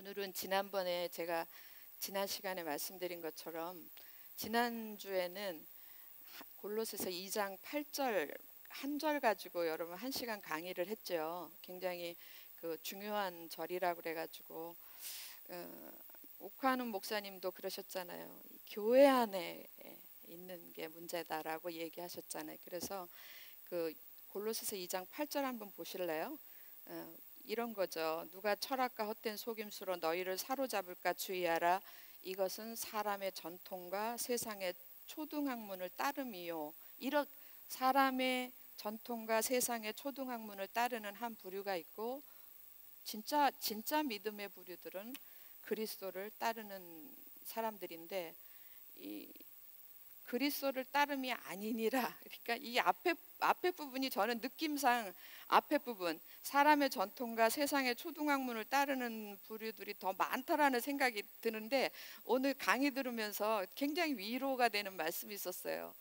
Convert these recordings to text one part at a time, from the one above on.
오늘은 지난번에 제가 지난 시간에 말씀드린 것처럼 지난주에는 골로새서 2장 8절 한 절 가지고 여러분 1시간 강의를 했죠. 굉장히 중요한 절이라고 그래가지고 옥화는 목사님도 그러셨잖아요. 교회 안에 있는 게 문제다라고 얘기하셨잖아요. 그래서 골로새서 2장 8절 한번 보실래요? 이런 거죠. 누가 철학과 헛된 속임수로 너희를 사로잡을까 주의하라. 이것은 사람의 전통과 세상의 초등학문을 따름이요. 이런 사람의 전통과 세상의 초등학문을 따르는 한 부류가 있고, 진짜 믿음의 부류들은 그리스도를 따르는 사람들인데, 이 그리스도를 따름이 아니니라. 그러니까 이 앞에 부분이 저는 느낌상 앞에 부분 사람의 전통과 세상의 초등학문을 따르는 부류들이 더 많다라는 생각이 드는데, 오늘 강의 들으면서 굉장히 위로가 되는 말씀이 있었어요.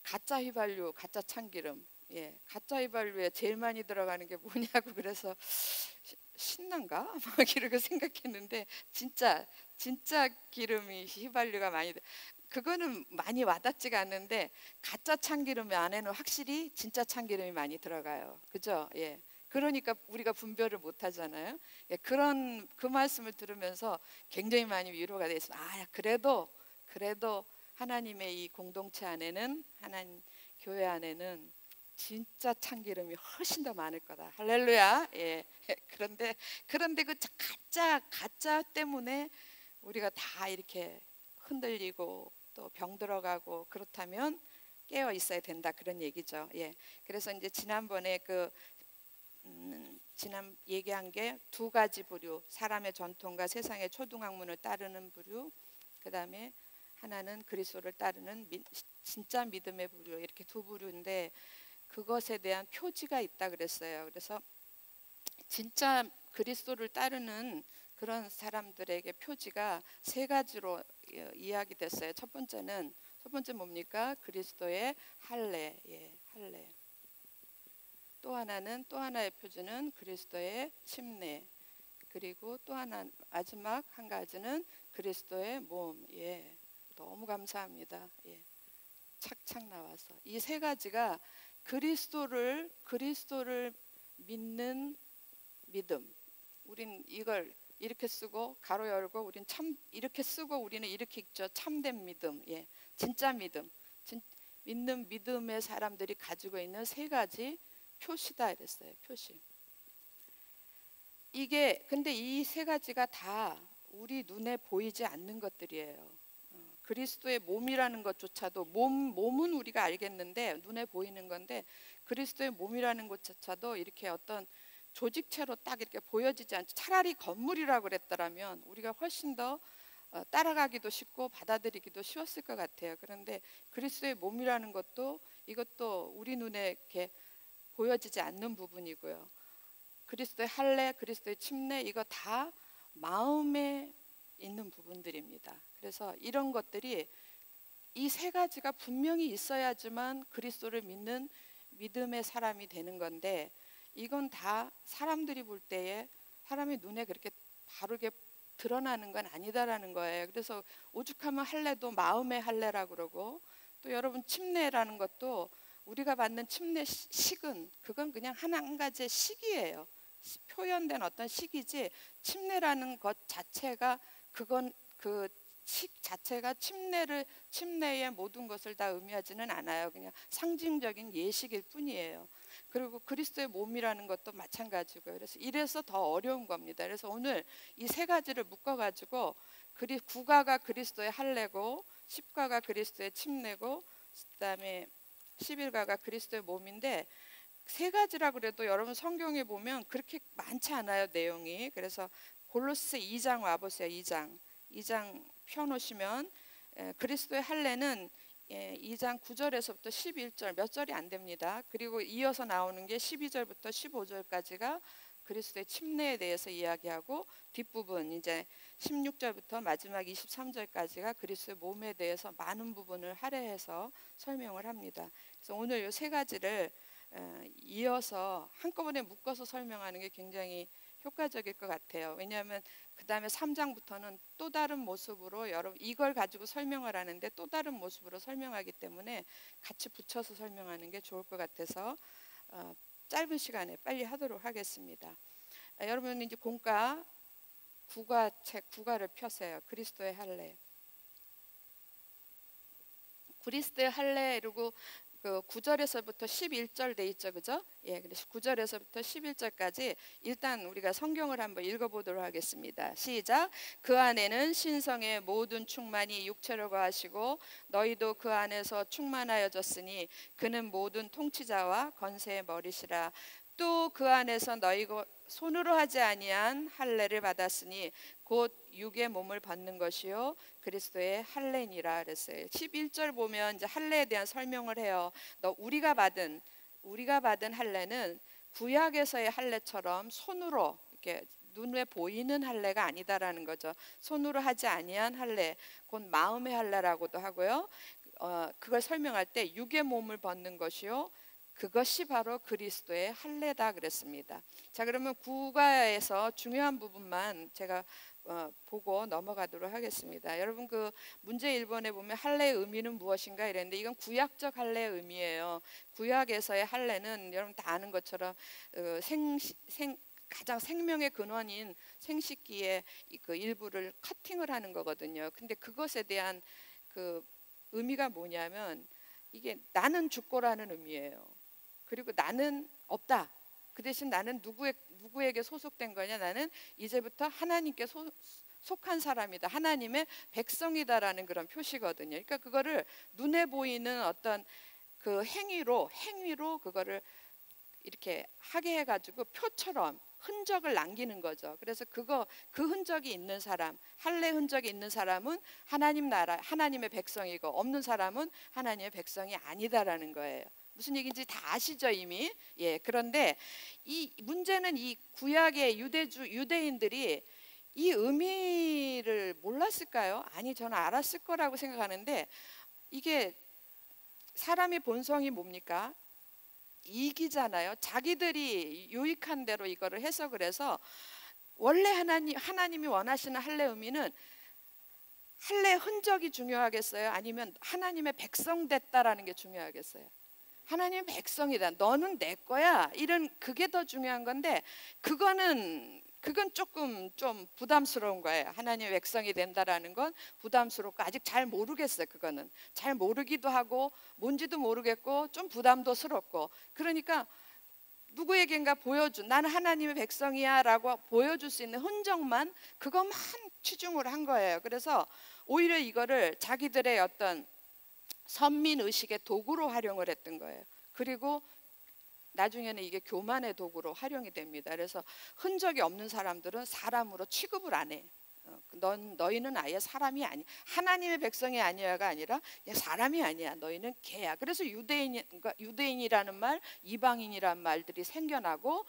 가짜 휘발유, 가짜 참기름. 가짜 휘발유에 제일 많이 들어가는 게 뭐냐고 그래서 신난가? 막 이렇게 생각했는데 진짜 기름이 휘발유가 많이 그거는 많이 와닿지가 않는데, 가짜 참기름 안에는 확실히 진짜 참기름이 많이 들어가요. 그죠? 그러니까 우리가 분별을 못 하잖아요. 그런 그 말씀을 들으면서 굉장히 많이 위로가 됐습니다. 그래도 하나님의 이 공동체 안에는, 하나님 교회 안에는 진짜 참기름이 훨씬 더 많을 거다. 할렐루야. 그런데 그 가짜 때문에 우리가 다 이렇게 흔들리고 또 병 들어가고, 그렇다면 깨어 있어야 된다, 그런 얘기죠. 그래서 이제 지난번에 지난 얘기한 게 두 가지 부류, 사람의 전통과 세상의 초등학문을 따르는 부류, 그 다음에 하나는 그리스도를 따르는 진짜 믿음의 부류, 이렇게 두 부류인데 그것에 대한 표지가 있다 그랬어요. 그래서 진짜 그리스도를 따르는 그런 사람들에게 표지가 세 가지로 이야기됐어요. 첫 번째 뭡니까? 그리스도의 할례. 할례. 또 하나의 표지는 그리스도의 침례. 그리고 또 하나, 마지막 한 가지는 그리스도의 몸. 너무 감사합니다. 착착 나와서 이 세 가지가 그리스도를 믿는 믿음. 우린 이걸 이렇게 쓰고 가로 열고, 우린 참 이렇게 쓰고 우리는 이렇게 읽죠. 참된 믿음. 진짜 믿음. 믿는 믿음의 사람들이 가지고 있는 세 가지 표시다 이랬어요. 표시. 근데 이 세 가지가 다 우리 눈에 보이지 않는 것들이에요. 그리스도의 몸이라는 것조차도, 몸은 우리가 알겠는데 눈에 보이는 건데, 그리스도의 몸이라는 것조차도 이렇게 어떤 조직체로 딱 이렇게 보여지지 않죠. 차라리 건물이라고 그랬더라면 우리가 훨씬 더 따라가기도 쉽고 받아들이기도 쉬웠을 것 같아요. 그런데 그리스도의 몸이라는 이것도 우리 눈에 이렇게 보여지지 않는 부분이고요. 그리스도의 할례, 그리스도의 침례, 이거 다 마음에 있는 부분들입니다. 그래서 이런 것들이, 이 세 가지가 분명히 있어야지만 그리스도를 믿는 믿음의 사람이 되는 건데, 이건 다 사람들이 볼 때에 사람의 눈에 그렇게 바르게 드러나는 건 아니다라는 거예요. 그래서 오죽하면 할례도 마음의 할례라고 그러고, 또 여러분 침례라는 것도 우리가 받는 침례 식은 그건 그냥 한 가지의 식이에요. 표현된 어떤 식이지, 침례라는 것 자체가, 그건 그 식 자체가 침례의 모든 것을 다 의미하지는 않아요. 그냥 상징적인 예식일 뿐이에요. 그리고 그리스도의 몸이라는 것도 마찬가지고요. 이래서 더 어려운 겁니다. 그래서 오늘 이 세 가지를 묶어가지고, 구가가 그리스도의 할례고, 십가가 그리스도의 침례고, 그다음에 11가가 그리스도의 몸인데, 세 가지라고 그래도 여러분 성경에 보면 그렇게 많지 않아요, 내용이. 그래서 골로새 2장 와보세요. 2장 펴놓으시면, 그리스도의 할례는 2장 9절에서부터 11절, 몇 절이 안 됩니다. 그리고 이어서 나오는 게 12절부터 15절까지가 그리스도의 침례에 대해서 이야기하고, 뒷부분 이제 16절부터 마지막 23절까지가 그리스도의 몸에 대해서 많은 부분을 할애해서 설명을 합니다. 그래서 오늘 이 세 가지를 이어서 한꺼번에 묶어서 설명하는 게 굉장히 효과적일 것 같아요. 왜냐하면 그 다음에 3장부터는 또 다른 모습으로 여러분 이걸 가지고 설명을 하는데 또 다른 모습으로 설명하기 때문에 같이 붙여서 설명하는 게 좋을 것 같아서 짧은 시간에 빨리 하도록 하겠습니다. 여러분 이제 공과 국어책 국어를 펴세요. 그리스도의 할례. 그리스도의 할례 이러고 그 9절에서부터 11절 돼 있죠, 그죠? 예, 그래서 9절에서부터 11절까지 일단 우리가 성경을 한번 읽어보도록 하겠습니다. 시작. 그 안에는 신성의 모든 충만이 육체로 거하시고 너희도 그 안에서 충만하여졌으니 그는 모든 통치자와 권세의 머리시라. 또 그 안에서 너희가 손으로 하지 아니한 할례를 받았으니 곧 육의 몸을 받는 것이요 그리스도의 할례니라 그랬어요. 11절 보면 이제 할례에 대한 설명을 해요. 우리가 받은 할례는 구약에서의 할례처럼 손으로 이렇게 눈에 보이는 할례가 아니다라는 거죠. 손으로 하지 아니한 할례, 곧 마음의 할례라고도 하고요. 그걸 설명할 때 육의 몸을 벗는 것이요 그것이 바로 그리스도의 할례다 그랬습니다. 자, 그러면 구가에서 중요한 부분만 제가 보고 넘어가도록 하겠습니다. 여러분 그 문제 1번에 보면 할례의 의미는 무엇인가 이랬는데 이건 구약적 할례의 의미예요. 구약에서의 할례는 여러분 다 아는 것처럼 가장 생명의 근원인 생식기의 그 일부를 커팅을 하는 거거든요. 근데 그것에 대한 그 의미가 뭐냐면 이게 나는 죽고라는 의미예요. 그리고 나는 없다. 그 대신 나는 누구에게 소속된 거냐? 나는 이제부터 하나님께 속한 사람이다. 하나님의 백성이다라는 그런 표시거든요. 그러니까 그거를 눈에 보이는 어떤 그 행위로 그거를 이렇게 하게 해가지고 표처럼 흔적을 남기는 거죠. 그래서 그 흔적이 있는 사람, 할례 흔적이 있는 사람은 하나님 나라, 하나님의 백성이고 없는 사람은 하나님의 백성이 아니다라는 거예요. 무슨 얘기인지 다 아시죠 이미? 예. 그런데 이 문제는 이 구약의 유대인들이 이 의미를 몰랐을까요? 아니 저는 알았을 거라고 생각하는데 이게 사람의 본성이 뭡니까? 이기잖아요. 자기들이 유익한 대로 이거를 해석을 해서 원래 하나님이 원하시는 할례 의미는 할례 흔적이 중요하겠어요? 아니면 하나님의 백성 됐다라는 게 중요하겠어요? 하나님의 백성이다. 너는 내 거야. 그게 더 중요한 건데 그건 조금 좀 부담스러운 거예요. 하나님의 백성이 된다라는 건 부담스럽고 아직 잘 모르겠어요. 그거는 잘 모르기도 하고 뭔지도 모르겠고 좀 부담도 스럽고 그러니까 누구에겐가 나는 하나님의 백성이야 라고 보여줄 수 있는 흔적만 그것만 치중을 한 거예요. 그래서 오히려 이거를 자기들의 어떤 선민의식의 도구로 활용을 했던 거예요. 그리고 나중에는 이게 교만의 도구로 활용이 됩니다. 그래서 흔적이 없는 사람들은 사람으로 취급을 안 해. 너희는 아예 사람이 아니야. 하나님의 백성이 아니야가 아니라 사람이 아니야. 너희는 개야. 그래서 유대인이라는 말, 이방인이라는 말들이 생겨나고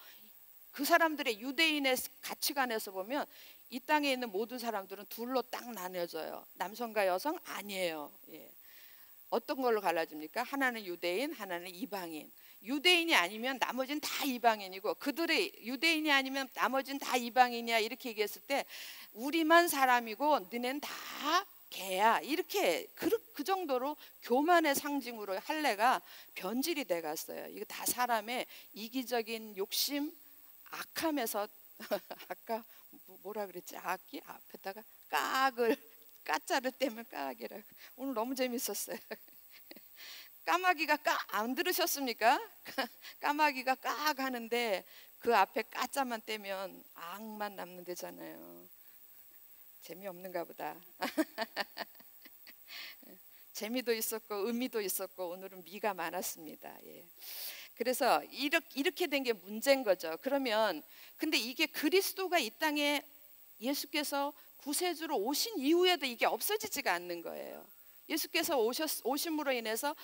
그 사람들의 유대인의 가치관에서 보면 이 땅에 있는 모든 사람들은 둘로 딱 나뉘어져요. 남성과 여성 아니에요. 예. 어떤 걸로 갈라집니까? 하나는 유대인, 하나는 이방인. 유대인이 아니면 나머지는 다 이방인이고 그들의 유대인이 아니면 나머지는 다 이방인이야 이렇게 얘기했을 때 우리만 사람이고 너네는 다 개야 이렇게 그 정도로 교만의 상징으로 할례가 변질이 돼 갔어요. 이거 다 사람의 이기적인 욕심, 악함에서 아까 뭐라 그랬지? 악기 앞에다가 까자를 떼면 까악이라고. 오늘 너무 재밌었어요. 까마귀가 안 들으셨습니까? 까마귀가 깍 하는데 그 앞에 까자만 떼면 악만 남는 데잖아요. 재미없는가 보다. 재미도 있었고 의미도 있었고 오늘은 미가 많았습니다. 예. 그래서 이렇게 된 게 문제인 거죠. 그러면 근데 이게 그리스도가 이 땅에 예수께서 구세주로 오신 이후에도 이게 없어지지가 않는 거예요. 예수께서 오심으로 인해서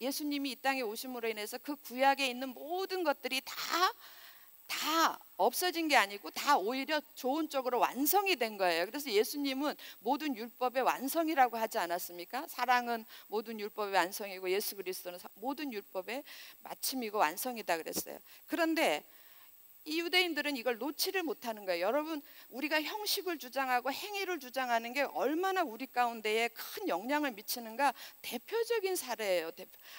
예수님이 이 땅에 오심으로 인해서 그 구약에 있는 모든 것들이 다 없어진 게 아니고 다 오히려 좋은 쪽으로 완성이 된 거예요. 그래서 예수님은 모든 율법의 완성이라고 하지 않았습니까? 사랑은 모든 율법의 완성이고 예수 그리스도는 모든 율법의 마침이고 완성이다 그랬어요. 그런데 이 유대인들은 이걸 놓지를 못하는 거예요. 여러분, 우리가 형식을 주장하고 행위를 주장하는 게 얼마나 우리 가운데에 큰 영향을 미치는가 대표적인 사례예요.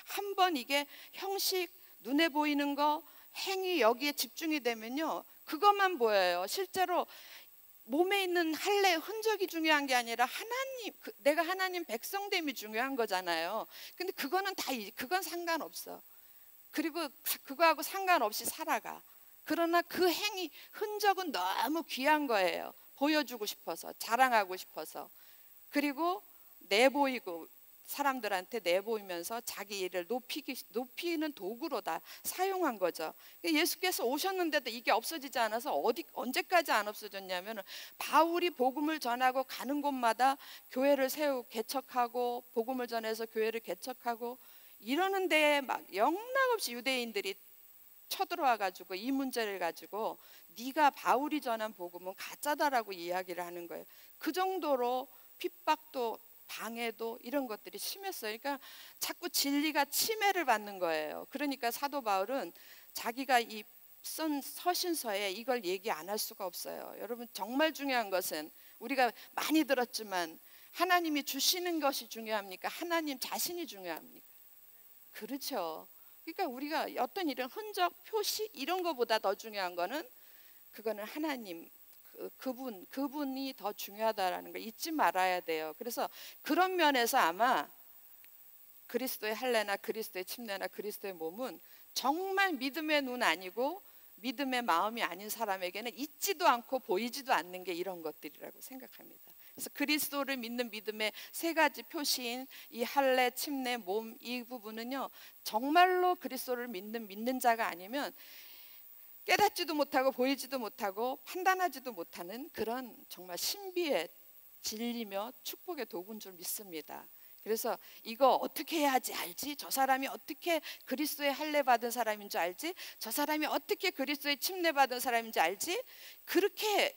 한번 이게 형식, 눈에 보이는 거, 행위 여기에 집중이 되면요, 그것만 보여요. 실제로 몸에 있는 할례의 흔적이 중요한 게 아니라 하나님, 내가 하나님 백성됨이 중요한 거잖아요. 근데 그거는 그건 상관없어. 그리고 그거하고 상관없이 살아가. 그러나 그 행위, 흔적은 너무 귀한 거예요. 보여주고 싶어서, 자랑하고 싶어서. 그리고 내보이고, 사람들한테 내보이면서 자기 일을 높이는 도구로 다 사용한 거죠. 예수께서 오셨는데도 이게 없어지지 않아서 언제까지 안 없어졌냐면, 바울이 복음을 전하고 가는 곳마다 교회를 개척하고, 복음을 전해서 교회를 개척하고 이러는 데에 막 영락없이 유대인들이 쳐들어와 가지고 이 문제를 가지고 네가 바울이 전한 복음은 가짜다라고 이야기를 하는 거예요. 그 정도로 핍박도 방해도 이런 것들이 심했어요. 그러니까 자꾸 진리가 침해를 받는 거예요. 그러니까 사도 바울은 자기가 이 쓴 서신서에 이걸 얘기 안 할 수가 없어요. 여러분, 정말 중요한 것은 우리가 많이 들었지만 하나님이 주시는 것이 중요합니까? 하나님 자신이 중요합니까? 그렇죠. 그러니까 우리가 어떤 이런 흔적, 표시 이런 것보다 더 중요한 거는 그거는 하나님, 그분이 더 중요하다라는 걸 잊지 말아야 돼요. 그래서 그런 면에서 아마 그리스도의 할례나 그리스도의 침례나 그리스도의 몸은 정말 믿음의 눈 아니고 믿음의 마음이 아닌 사람에게는 있지도 않고 보이지도 않는 게 이런 것들이라고 생각합니다. 그래서 그리스도를 믿는 믿음의 세 가지 표시인 이 할례, 침례, 몸, 이 부분은요, 정말로 그리스도를 믿는 자가 아니면 깨닫지도 못하고 보이지도 못하고 판단하지도 못하는 그런 정말 신비의 진리며 축복의 도구인 줄 믿습니다. 그래서 이거 어떻게 해야지 알지? 저 사람이 어떻게 그리스도의 할례 받은 사람인 줄 알지? 저 사람이 어떻게 그리스도의 침례 받은 사람인지 알지? 그렇게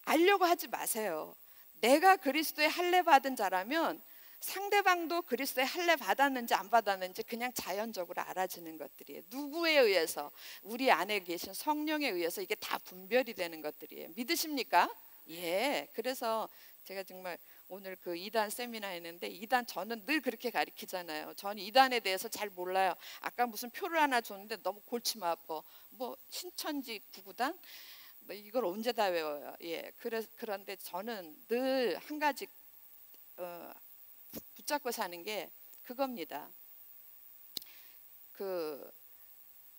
알려고 하지 마세요. 내가 그리스도의 할례 받은 자라면 상대방도 그리스도의 할례 받았는지 안 받았는지 그냥 자연적으로 알아지는 것들이에요. 누구에 의해서? 우리 안에 계신 성령에 의해서 이게 다 분별이 되는 것들이에요. 믿으십니까? 예. 그래서 제가 정말 오늘 그 이단 세미나 했는데, 이단 저는 늘 그렇게 가르치잖아요. 저는 이단에 대해서 잘 몰라요. 아까 무슨 표를 하나 줬는데 너무 골치가 아파. 뭐 신천지 구구단? 이걸 언제 다 외워요? 예. 그런데 저는 늘 한 가지 붙잡고 사는 게 그겁니다. 그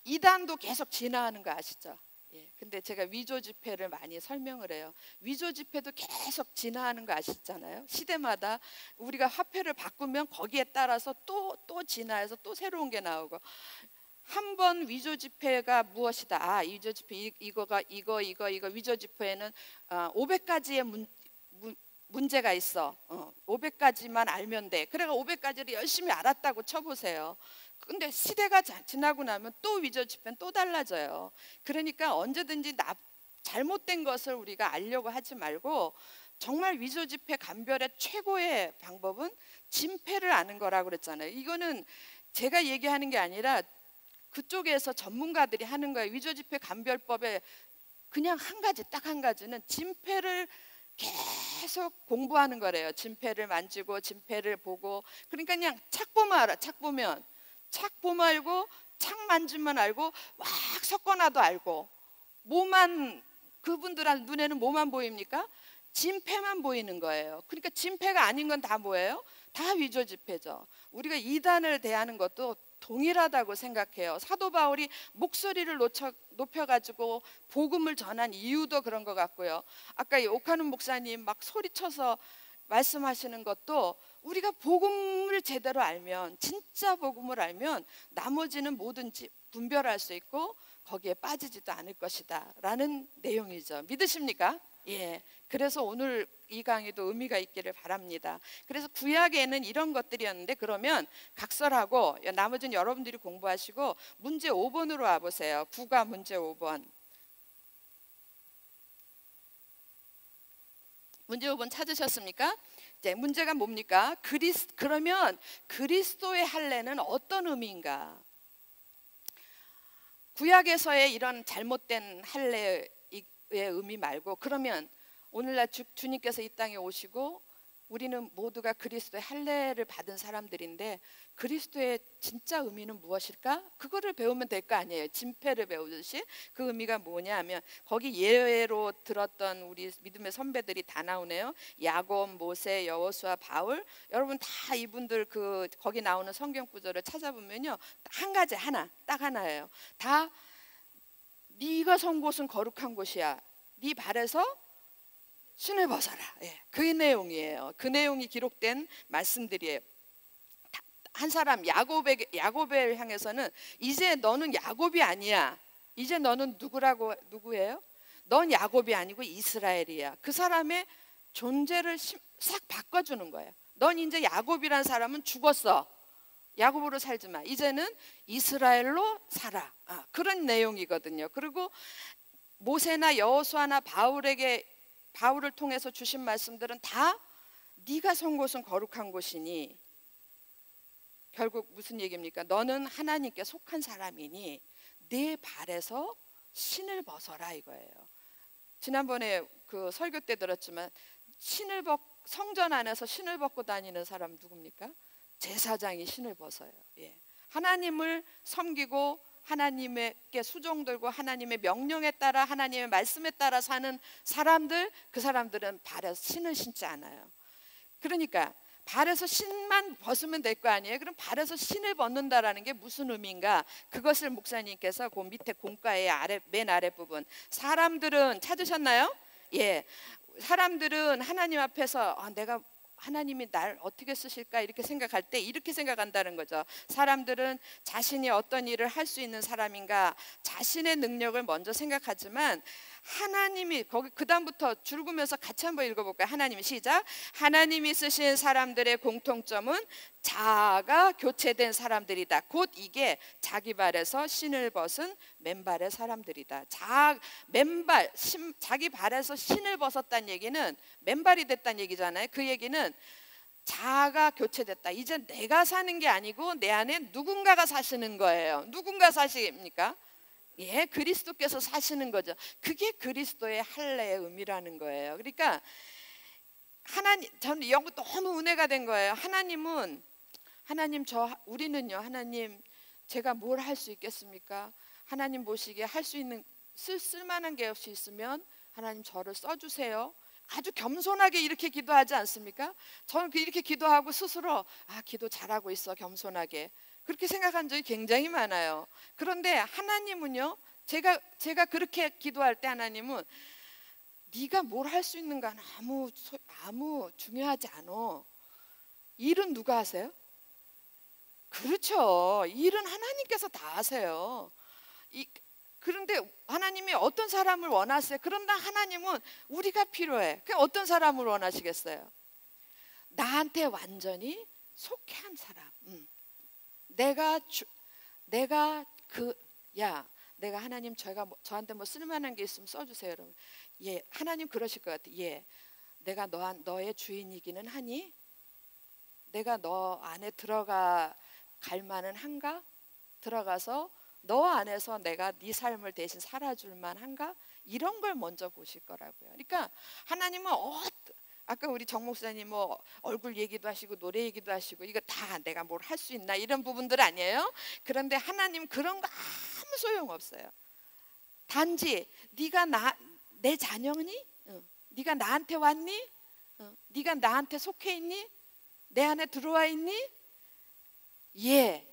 이단도 계속 진화하는 거 아시죠? 예. 근데 제가 위조 지폐를 많이 설명을 해요. 위조 지폐도 계속 진화하는 거 아시잖아요. 시대마다 우리가 화폐를 바꾸면 거기에 따라서 또 진화해서 또 새로운 게 나오고. 한 번 위조 지폐가 무엇이다. 아, 위조 지폐 이거 위조 지폐에는 500가지의 문제가 있어. 500가지만 알면 돼. 그래가 500가지를 열심히 알았다고 쳐보세요. 근데 시대가 지나고 나면 또 위조 지폐는 또 달라져요. 그러니까 언제든지 잘못된 것을 우리가 알려고 하지 말고, 정말 위조 지폐 감별의 최고의 방법은 진폐를 아는 거라고 그랬잖아요. 이거는 제가 얘기하는 게 아니라 그쪽에서 전문가들이 하는 거예요. 위조 지폐 감별법에 그냥 딱 한 가지는 진폐를 계속 공부하는 거래요. 진폐를 만지고 진폐를 보고. 그러니까 그냥 착 보면 알아. 착 보면 알고, 착 만지면 알고, 막 섞어놔도 알고. 그분들한 눈에는 뭐만 보입니까? 진폐만 보이는 거예요. 그러니까 진폐가 아닌 건 다 뭐예요? 다 위조 지폐죠. 우리가 이단을 대하는 것도 동일하다고 생각해요. 사도 바울이 목소리를 높여가지고 복음을 전한 이유도 그런 것 같고요. 아까 이 오카눈 목사님 막 소리쳐서 말씀하시는 것도 우리가 복음을 제대로 알면, 진짜 복음을 알면 나머지는 뭐든지 분별할 수 있고 거기에 빠지지도 않을 것이다 라는 내용이죠. 믿으십니까? 예. 그래서 오늘 이 강의도 의미가 있기를 바랍니다. 그래서 구약에는 이런 것들이었는데, 그러면 각설하고 나머지는 여러분들이 공부하시고 문제 5번으로 와보세요. 국어 문제 5번. 문제 5번 찾으셨습니까? 이제 문제가 뭡니까? 그러면 그리스도의 할례는 어떤 의미인가? 구약에서의 이런 잘못된 할례의 의미 말고, 그러면 오늘날 주님께서 이 땅에 오시고 우리는 모두가 그리스도의 할례를 받은 사람들인데 그리스도의 진짜 의미는 무엇일까? 그거를 배우면 될 거 아니에요. 진패를 배우듯이. 그 의미가 뭐냐 하면 거기 예외로 들었던 우리 믿음의 선배들이 다 나오네요. 야곱, 모세, 여호수아, 바울. 여러분 다 이분들 그 거기 나오는 성경 구절을 찾아보면요, 한 가지 하나, 딱 하나예요. 다 네가 선 곳은 거룩한 곳이야. 네 발에서 신을 벗어라. 예, 그 내용이에요. 그 내용이 기록된 말씀들이에요. 한 사람 야곱을 향해서는 이제 너는 야곱이 아니야. 이제 너는 누구예요? 넌 야곱이 아니고 이스라엘이야. 그 사람의 존재를 싹 바꿔주는 거예요. 넌 이제 야곱이란 사람은 죽었어. 야곱으로 살지 마. 이제는 이스라엘로 살아. 그런 내용이거든요. 그리고 모세나 여호수아나 바울을 통해서 주신 말씀들은 다 네가 선 곳은 거룩한 곳이니, 결국 무슨 얘기입니까? 너는 하나님께 속한 사람이니 네 발에서 신을 벗어라 이거예요. 지난번에 그 설교 때 들었지만 성전 안에서 신을 벗고 다니는 사람 누굽니까? 제사장이 신을 벗어요. 예. 하나님을 섬기고 하나님께 수종들고 하나님의 명령에 따라 하나님의 말씀에 따라 사는 사람들, 그 사람들은 발에서 신을 신지 않아요. 그러니까 발에서 신만 벗으면 될 거 아니에요. 그럼 발에서 신을 벗는다라는 게 무슨 의미인가? 그것을 목사님께서 그 밑에 공과의 맨 아래 부분, 사람들은 찾으셨나요? 예, 사람들은 하나님 앞에서 내가 하나님이 날 어떻게 쓰실까 이렇게 생각할 때 이렇게 생각한다는 거죠. 사람들은 자신이 어떤 일을 할 수 있는 사람인가, 자신의 능력을 먼저 생각하지만 하나님이 거기 그 다음부터 줄구면서 같이 한번 읽어볼까요? 하나님이 시작. 하나님이 쓰신 사람들의 공통점은 자아가 교체된 사람들이다. 곧 이게 자기 발에서 신을 벗은 맨발의 사람들이다. 자기 발에서 신을 벗었다는 얘기는 맨발이 됐다는 얘기잖아요. 그 얘기는 자아가 교체됐다. 이제 내가 사는 게 아니고 내 안에 누군가가 사시는 거예요. 누군가 사십니까? 예, 그리스도께서 사시는 거죠. 그게 그리스도의 할례의 의미라는 거예요. 그러니까 저는 이거 너무 은혜가 된 거예요. 우리는요, 하나님 제가 뭘 할 수 있겠습니까? 하나님 보시기에 할 수 있는 쓸만한 게 없이 있으면 하나님 저를 써주세요. 아주 겸손하게 이렇게 기도하지 않습니까? 저는 이렇게 기도하고 스스로 기도 잘하고 있어, 겸손하게 그렇게 생각한 적이 굉장히 많아요. 그런데 하나님은요, 제가 그렇게 기도할 때 하나님은 네가 뭘 할 수 있는가 아무 중요하지 않아. 일은 누가 하세요? 그렇죠. 일은 하나님께서 다 하세요. 그런데 하나님이 어떤 사람을 원하세요? 그런데 하나님은 우리가 필요해. 그럼 어떤 사람을 원하시겠어요? 나한테 완전히 속해 한 사람. 내가 하나님 저한테 뭐 쓸만한 게 있으면 써주세요. 여러분. 예, 하나님 그러실 것 같아. 예, 내가 너의 주인이기는 하니, 내가 너 안에 갈 만은 한가? 들어가서 너 안에서 내가 네 삶을 대신 살아줄 만한가? 이런 걸 먼저 보실 거라고요. 그러니까 하나님은 아까 우리 정 목사님 뭐 얼굴 얘기도 하시고 노래 얘기도 하시고 이거 다 내가 뭘 할 수 있나 이런 부분들 아니에요? 그런데 하나님 그런 거 아무 소용없어요. 단지 네가 내 자녀니? 네가 나한테 왔니? 네가 나한테 속해 있니? 내 안에 들어와 있니? 예.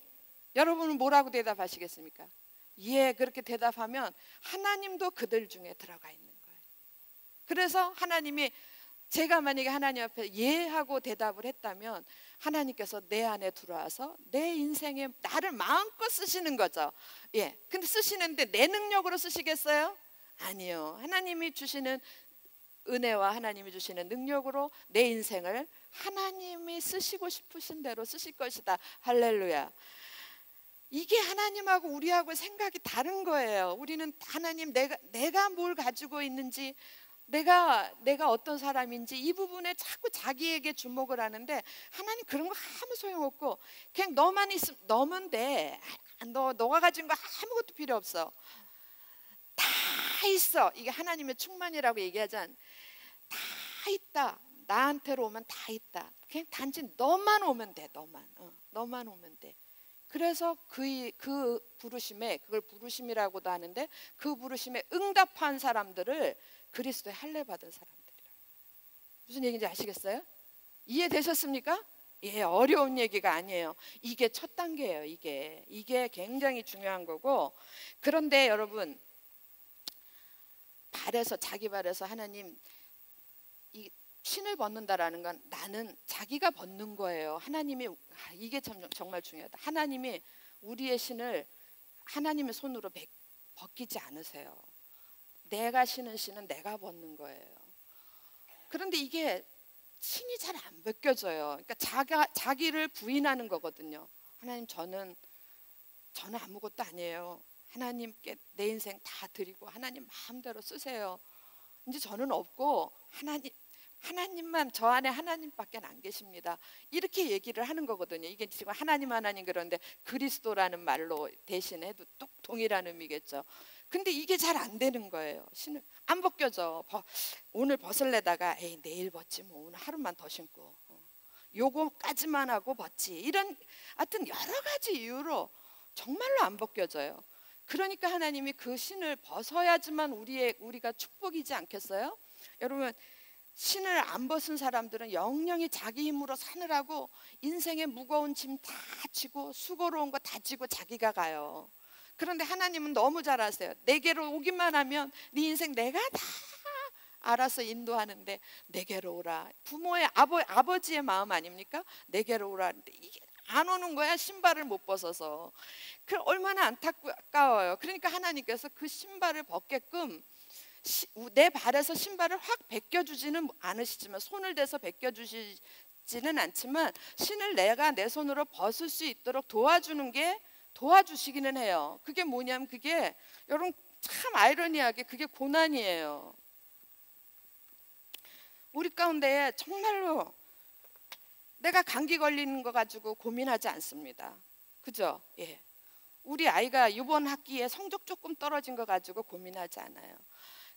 여러분은 뭐라고 대답하시겠습니까? 예, 그렇게 대답하면 하나님도 그들 중에 들어가 있는 거예요. 그래서 하나님이, 제가 만약에 하나님 앞에 예 하고 대답을 했다면 하나님께서 내 안에 들어와서 내 인생에 나를 마음껏 쓰시는 거죠. 예. 근데 쓰시는데 내 능력으로 쓰시겠어요? 아니요. 하나님이 주시는 은혜와 하나님이 주시는 능력으로 내 인생을 하나님이 쓰시고 싶으신 대로 쓰실 것이다. 할렐루야. 이게 하나님하고 우리하고 생각이 다른 거예요. 우리는 하나님 내가 뭘 가지고 있는지 내가 어떤 사람인지 이 부분에 자꾸 자기에게 주목을 하는데, 하나님 그런 거 아무 소용없고 그냥 너만 있으면, 너면 돼. 너가 가진 거 아무것도 필요 없어. 다 있어. 이게 하나님의 충만이라고 얘기하잖아. 다 있다. 나한테로 오면 다 있다. 그냥 단지 너만 오면 돼. 너만 오면 돼. 그래서 그 부르심에, 그걸 부르심이라고도 하는데, 그 부르심에 응답한 사람들을 그리스도의 할례 받은 사람들이라. 무슨 얘기인지 아시겠어요? 이해되셨습니까? 예, 어려운 얘기가 아니에요. 이게 첫 단계예요. 이게 굉장히 중요한 거고. 그런데 여러분, 자기 발에서 하나님, 이 신을 벗는다라는 건 나는 자기가 벗는 거예요. 하나님이, 이게 정말 중요하다. 하나님이 우리의 신을 하나님의 손으로 벗기지 않으세요. 내가 신은 신은 내가 벗는 거예요. 그런데 이게 신이 잘 안 벗겨져요. 그러니까 자기를 부인하는 거거든요. 하나님, 저는 아무것도 아니에요. 하나님께 내 인생 다 드리고 하나님 마음대로 쓰세요. 이제 저는 없고 하나님만, 저 안에 하나님밖에 안 계십니다. 이렇게 얘기를 하는 거거든요. 이게 지금 하나님 그런데 그리스도라는 말로 대신해도 또 동일한 의미겠죠. 근데 이게 잘 안 되는 거예요. 신을 안 벗겨져. 오늘 벗을래다가 에이 내일 벗지 뭐, 오늘 하루만 더 신고 요거까지만 하고 벗지, 이런 하여튼 여러 가지 이유로 정말로 안 벗겨져요. 그러니까 하나님이 그 신을 벗어야지만 우리가 축복이지 않겠어요? 여러분, 신을 안 벗은 사람들은 영영이 자기 힘으로 사느라고 인생의 무거운 짐 다 지고 수고로운 거 다 지고 자기가 가요. 그런데 하나님은 너무 잘 아세요. 내게로 오기만 하면 네 인생 내가 다 알아서 인도하는데 내게로 오라. 부모의 아버지의 마음 아닙니까? 내게로 오라 하는데 이게 안 오는 거야. 신발을 못 벗어서. 그 얼마나 안타까워요. 그러니까 하나님께서 그 신발을 벗게끔 내 발에서 신발을 확 벗겨주지는 않으시지만, 손을 대서 벗겨주시지는 않지만 신을 내가 내 손으로 벗을 수 있도록 도와주시기는 해요. 그게 뭐냐면, 그게 여러분 참 아이러니하게 그게 고난이에요. 우리 가운데 정말로 내가 감기 걸리는 거 가지고 고민하지 않습니다. 그죠? 예. 우리 아이가 이번 학기에 성적 조금 떨어진 거 가지고 고민하지 않아요.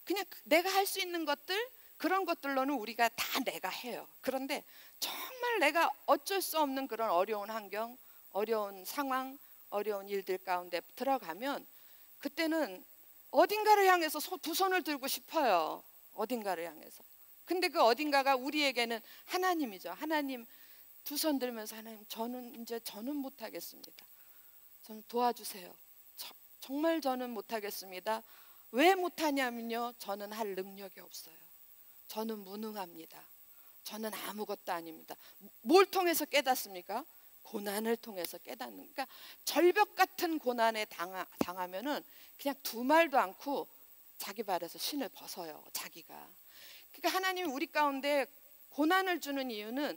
그냥 내가 할 수 있는 것들, 그런 것들로는 우리가 다 내가 해요. 그런데 정말 내가 어쩔 수 없는 그런 어려운 환경, 어려운 상황, 어려운 일들 가운데 들어가면 그때는 어딘가를 향해서 두 손을 들고 싶어요. 어딘가를 향해서. 근데 그 어딘가가 우리에게는 하나님이죠. 하나님 두 손 들면서, 하나님 저는 못하겠습니다. 저는 도와주세요. 정말 저는 못하겠습니다. 왜 못하냐면요, 저는 할 능력이 없어요. 저는 무능합니다. 저는 아무것도 아닙니다. 뭘 통해서 깨닫습니까? 고난을 통해서 깨닫는. 그러니까 절벽 같은 고난에 당하면은 그냥 두 말도 않고 자기 발에서 신을 벗어요. 자기가. 그러니까 하나님이 우리 가운데 고난을 주는 이유는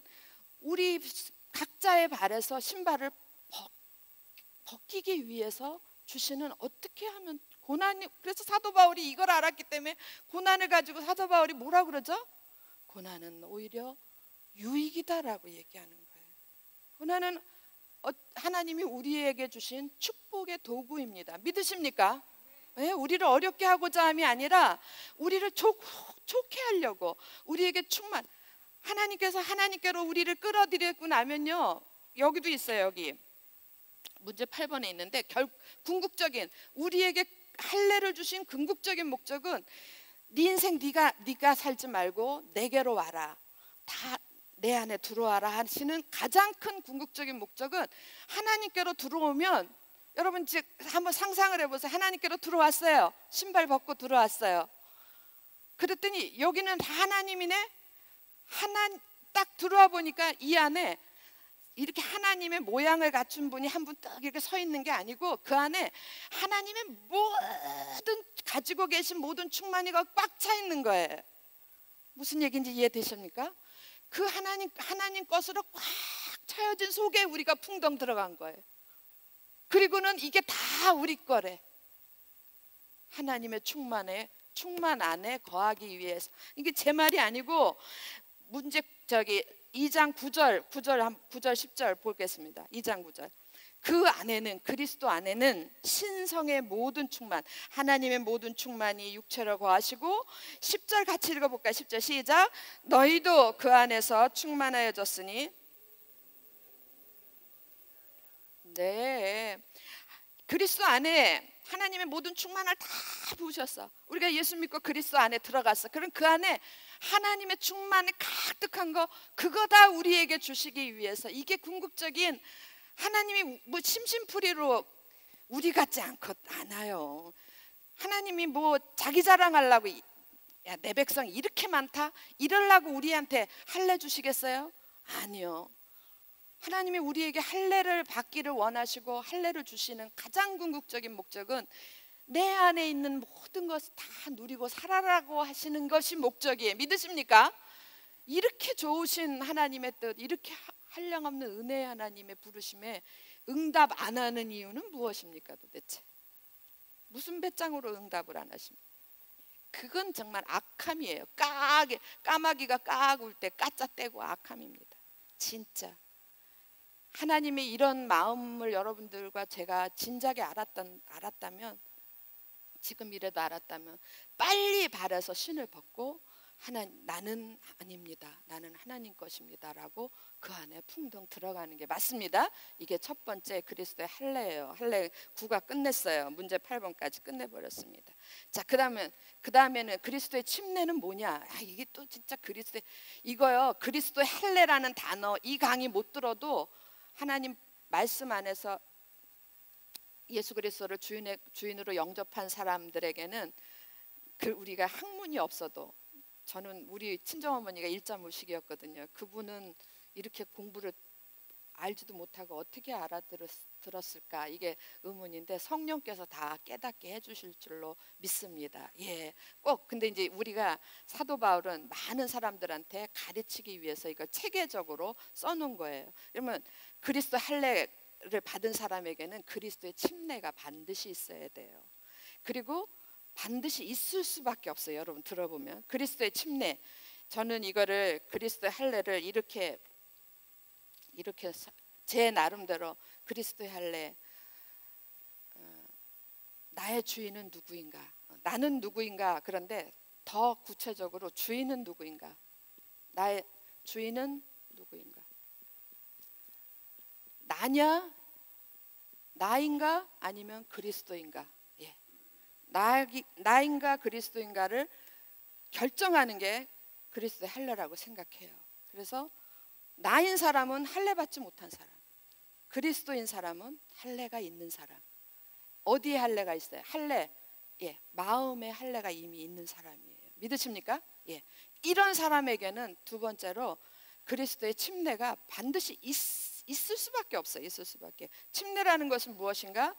우리 각자의 발에서 신발을 벗기기 위해서 주시는, 어떻게 하면 고난이, 그래서 사도 바울이 이걸 알았기 때문에 고난을 가지고 사도 바울이 뭐라 그러죠? 고난은 오히려 유익이다라고 얘기하는 거예요. 고난은 하나님이 우리에게 주신 축복의 도구입니다. 믿으십니까? 네, 우리를 어렵게 하고자 함이 아니라 우리를 좋게 하려고, 우리에게 하나님께로 우리를 끌어들이고 나면요, 여기도 있어요. 여기 문제 8번에 있는데, 궁극적인 우리에게 할례를 주신 궁극적인 목적은 네 인생 네가 살지 말고 내게로 와라, 다 내 안에 들어와라 하시는 가장 큰 궁극적인 목적은, 하나님께로 들어오면, 여러분 지금 한번 상상을 해보세요. 하나님께로 들어왔어요. 신발 벗고 들어왔어요. 그랬더니 여기는 다 하나님이네. 딱 들어와 보니까 이 안에 이렇게 하나님의 모양을 갖춘 분이 한 분 딱 이렇게 서 있는 게 아니고, 그 안에 하나님의 모든 가지고 계신 모든 충만이가 꽉 차 있는 거예요. 무슨 얘기인지 이해되십니까? 그 하나님 것으로 꽉 차여진 속에 우리가 풍덩 들어간 거예요. 그리고는 이게 다 우리 거래. 하나님의 충만 안에 거하기 위해서. 이게 제 말이 아니고 문제 2장 9절 10절 보겠습니다. 2장 9절. 그 안에는, 그리스도 안에는 신성의 모든 충만, 하나님의 모든 충만이 육체로 거하시고, 10절 같이 읽어볼까요? 10절 시작. 너희도 그 안에서 충만하여졌으니. 네, 그리스도 안에 하나님의 모든 충만을 다 부으셨어. 우리가 예수 믿고 그리스도 안에 들어갔어. 그럼 그 안에 하나님의 충만이 가득한 거, 그거 다 우리에게 주시기 위해서. 이게 궁극적인, 하나님이 뭐 심심풀이로 우리 같지 않아요. 하나님이 뭐 자기 자랑하려고, 야, 내 백성이 이렇게 많다 이러려고 우리한테 할례 주시겠어요? 아니요. 하나님이 우리에게 할례를 받기를 원하시고 할례를 주시는 가장 궁극적인 목적은 내 안에 있는 모든 것을 다 누리고 살아라고 하시는 것이 목적이에요. 믿으십니까? 이렇게 좋으신 하나님의 뜻, 이렇게 한량없는 은혜의 하나님의 부르심에 응답 안 하는 이유는 무엇입니까 도대체? 무슨 배짱으로 응답을 안 하십니까? 그건 정말 악함이에요. 까마귀가 까울 때 까짜 떼고 악함입니다. 진짜 하나님의 이런 마음을 여러분들과 제가 진작에 알았다면, 지금이라도 알았다면 빨리 발에서 신을 벗고 나는 아닙니다, 나는 하나님 것입니다 라고 그 안에 풍덩 들어가는 게 맞습니다. 이게 첫 번째 그리스도의 할례예요. 할례 9가 끝냈어요. 문제 8번까지 끝내버렸습니다. 자, 그 다음에는 그리스도의 침례는 뭐냐? 이게 또 진짜 이거요. 그리스도의 할례라는 단어, 이 강의 못 들어도 하나님 말씀 안에서 예수 그리스도를 주인으로 영접한 사람들에게는 우리가 학문이 없어도, 저는 우리 친정어머니가 1.5식이었거든요. 그분은 이렇게 공부를 알지도 못하고 어떻게 알아들었을까, 이게 의문인데 성령께서 다 깨닫게 해주실 줄로 믿습니다. 예, 꼭. 근데 이제 우리가 사도 바울은 많은 사람들한테 가르치기 위해서 이걸 체계적으로 써놓은 거예요. 그러면 그리스도 할례를 받은 사람에게는 그리스도의 침례가 반드시 있어야 돼요. 그리고 반드시 있을 수밖에 없어요. 여러분 들어보면 그리스도의 침례, 저는 이거를 그리스도의 할례를 이렇게 제 나름대로 그리스도의 할례, 나의 주인은 누구인가, 나는 누구인가, 그런데 더 구체적으로 주인은 누구인가, 나의 주인은 누구인가, 나인가 아니면 그리스도인가, 예, 나인가 그리스도인가를 결정하는 게 그리스도의 할례라고 생각해요. 그래서 나인 사람은 할례 받지 못한 사람, 그리스도인 사람은 할례가 있는 사람. 어디에 할례가 있어요? 할례, 예, 마음의 할례가 이미 있는 사람이에요. 믿으십니까? 예, 이런 사람에게는 두 번째로 그리스도의 침례가 반드시 있을 수밖에 없어요. 있을 수밖에. 침례라는 것은 무엇인가?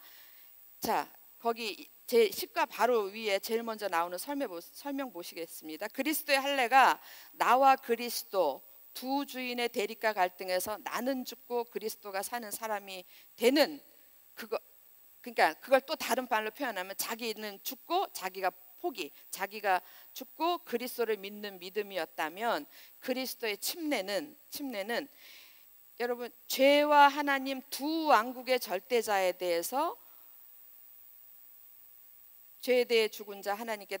자, 거기 제 10과 바로 위에 제일 먼저 나오는 설명 보시겠습니다. 그리스도의 할례가 나와 그리스도 두 주인의 대립과 갈등에서 나는 죽고 그리스도가 사는 사람이 되는 그거, 그러니까 그걸 또 다른 말로 표현하면 자기는 죽고 자기가 자기가 죽고 그리스도를 믿는 믿음이었다면, 그리스도의 침례는 여러분 죄와 하나님 두 왕국의 절대자에 대해서, 죄에 대해 죽은 자, 하나님께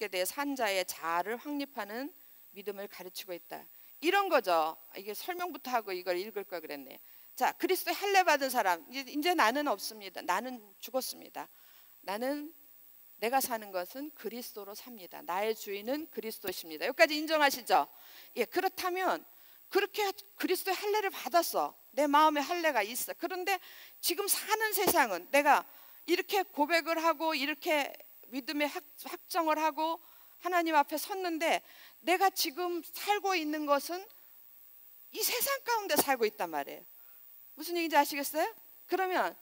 대해 산 자의 자아를 확립하는 믿음을 가르치고 있다. 이런 거죠. 이게 설명부터 하고 이걸 읽을 걸 그랬네. 자, 그리스도의 할례 받은 사람, 이제 나는 없습니다. 나는 죽었습니다. 내가 사는 것은 그리스도로 삽니다. 나의 주인은 그리스도십니다. 여기까지 인정하시죠? 예, 그렇다면 그렇게 그리스도의 할례를 받았어. 내 마음에 할례가 있어. 그런데 지금 사는 세상은, 내가 이렇게 고백을 하고 이렇게 믿음의 확정을 하고 하나님 앞에 섰는데, 내가 지금 살고 있는 것은 이 세상 가운데 살고 있단 말이에요. 무슨 얘기인지 아시겠어요? 그러면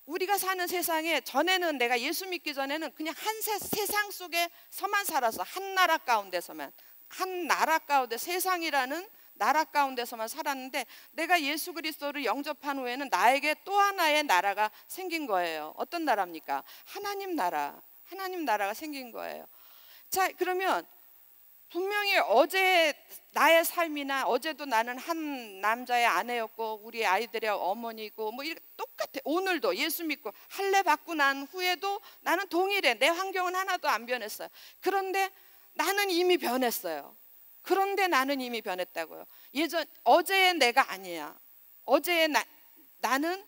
우리가 사는 세상에, 전에는 내가 예수 믿기 전에는 그냥 한 세상 속에서만 살았어. 한 나라 가운데서만, 한 나라 가운데, 세상이라는 나라 가운데서만 살았는데, 내가 예수 그리스도를 영접한 후에는 나에게 또 하나의 나라가 생긴 거예요. 어떤 나라입니까? 하나님 나라. 하나님 나라가 생긴 거예요. 자, 그러면 분명히 어제 나의 삶이나 어제도 나는 한 남자의 아내였고 우리 아이들의 어머니고 뭐 이렇게 똑같아. 오늘도 예수 믿고 할례 받고 난 후에도 나는 동일해. 내 환경은 하나도 안 변했어요. 그런데 나는 이미 변했어요. 그런데 나는 이미 변했다고요. 어제의 내가 아니야. 어제의 나는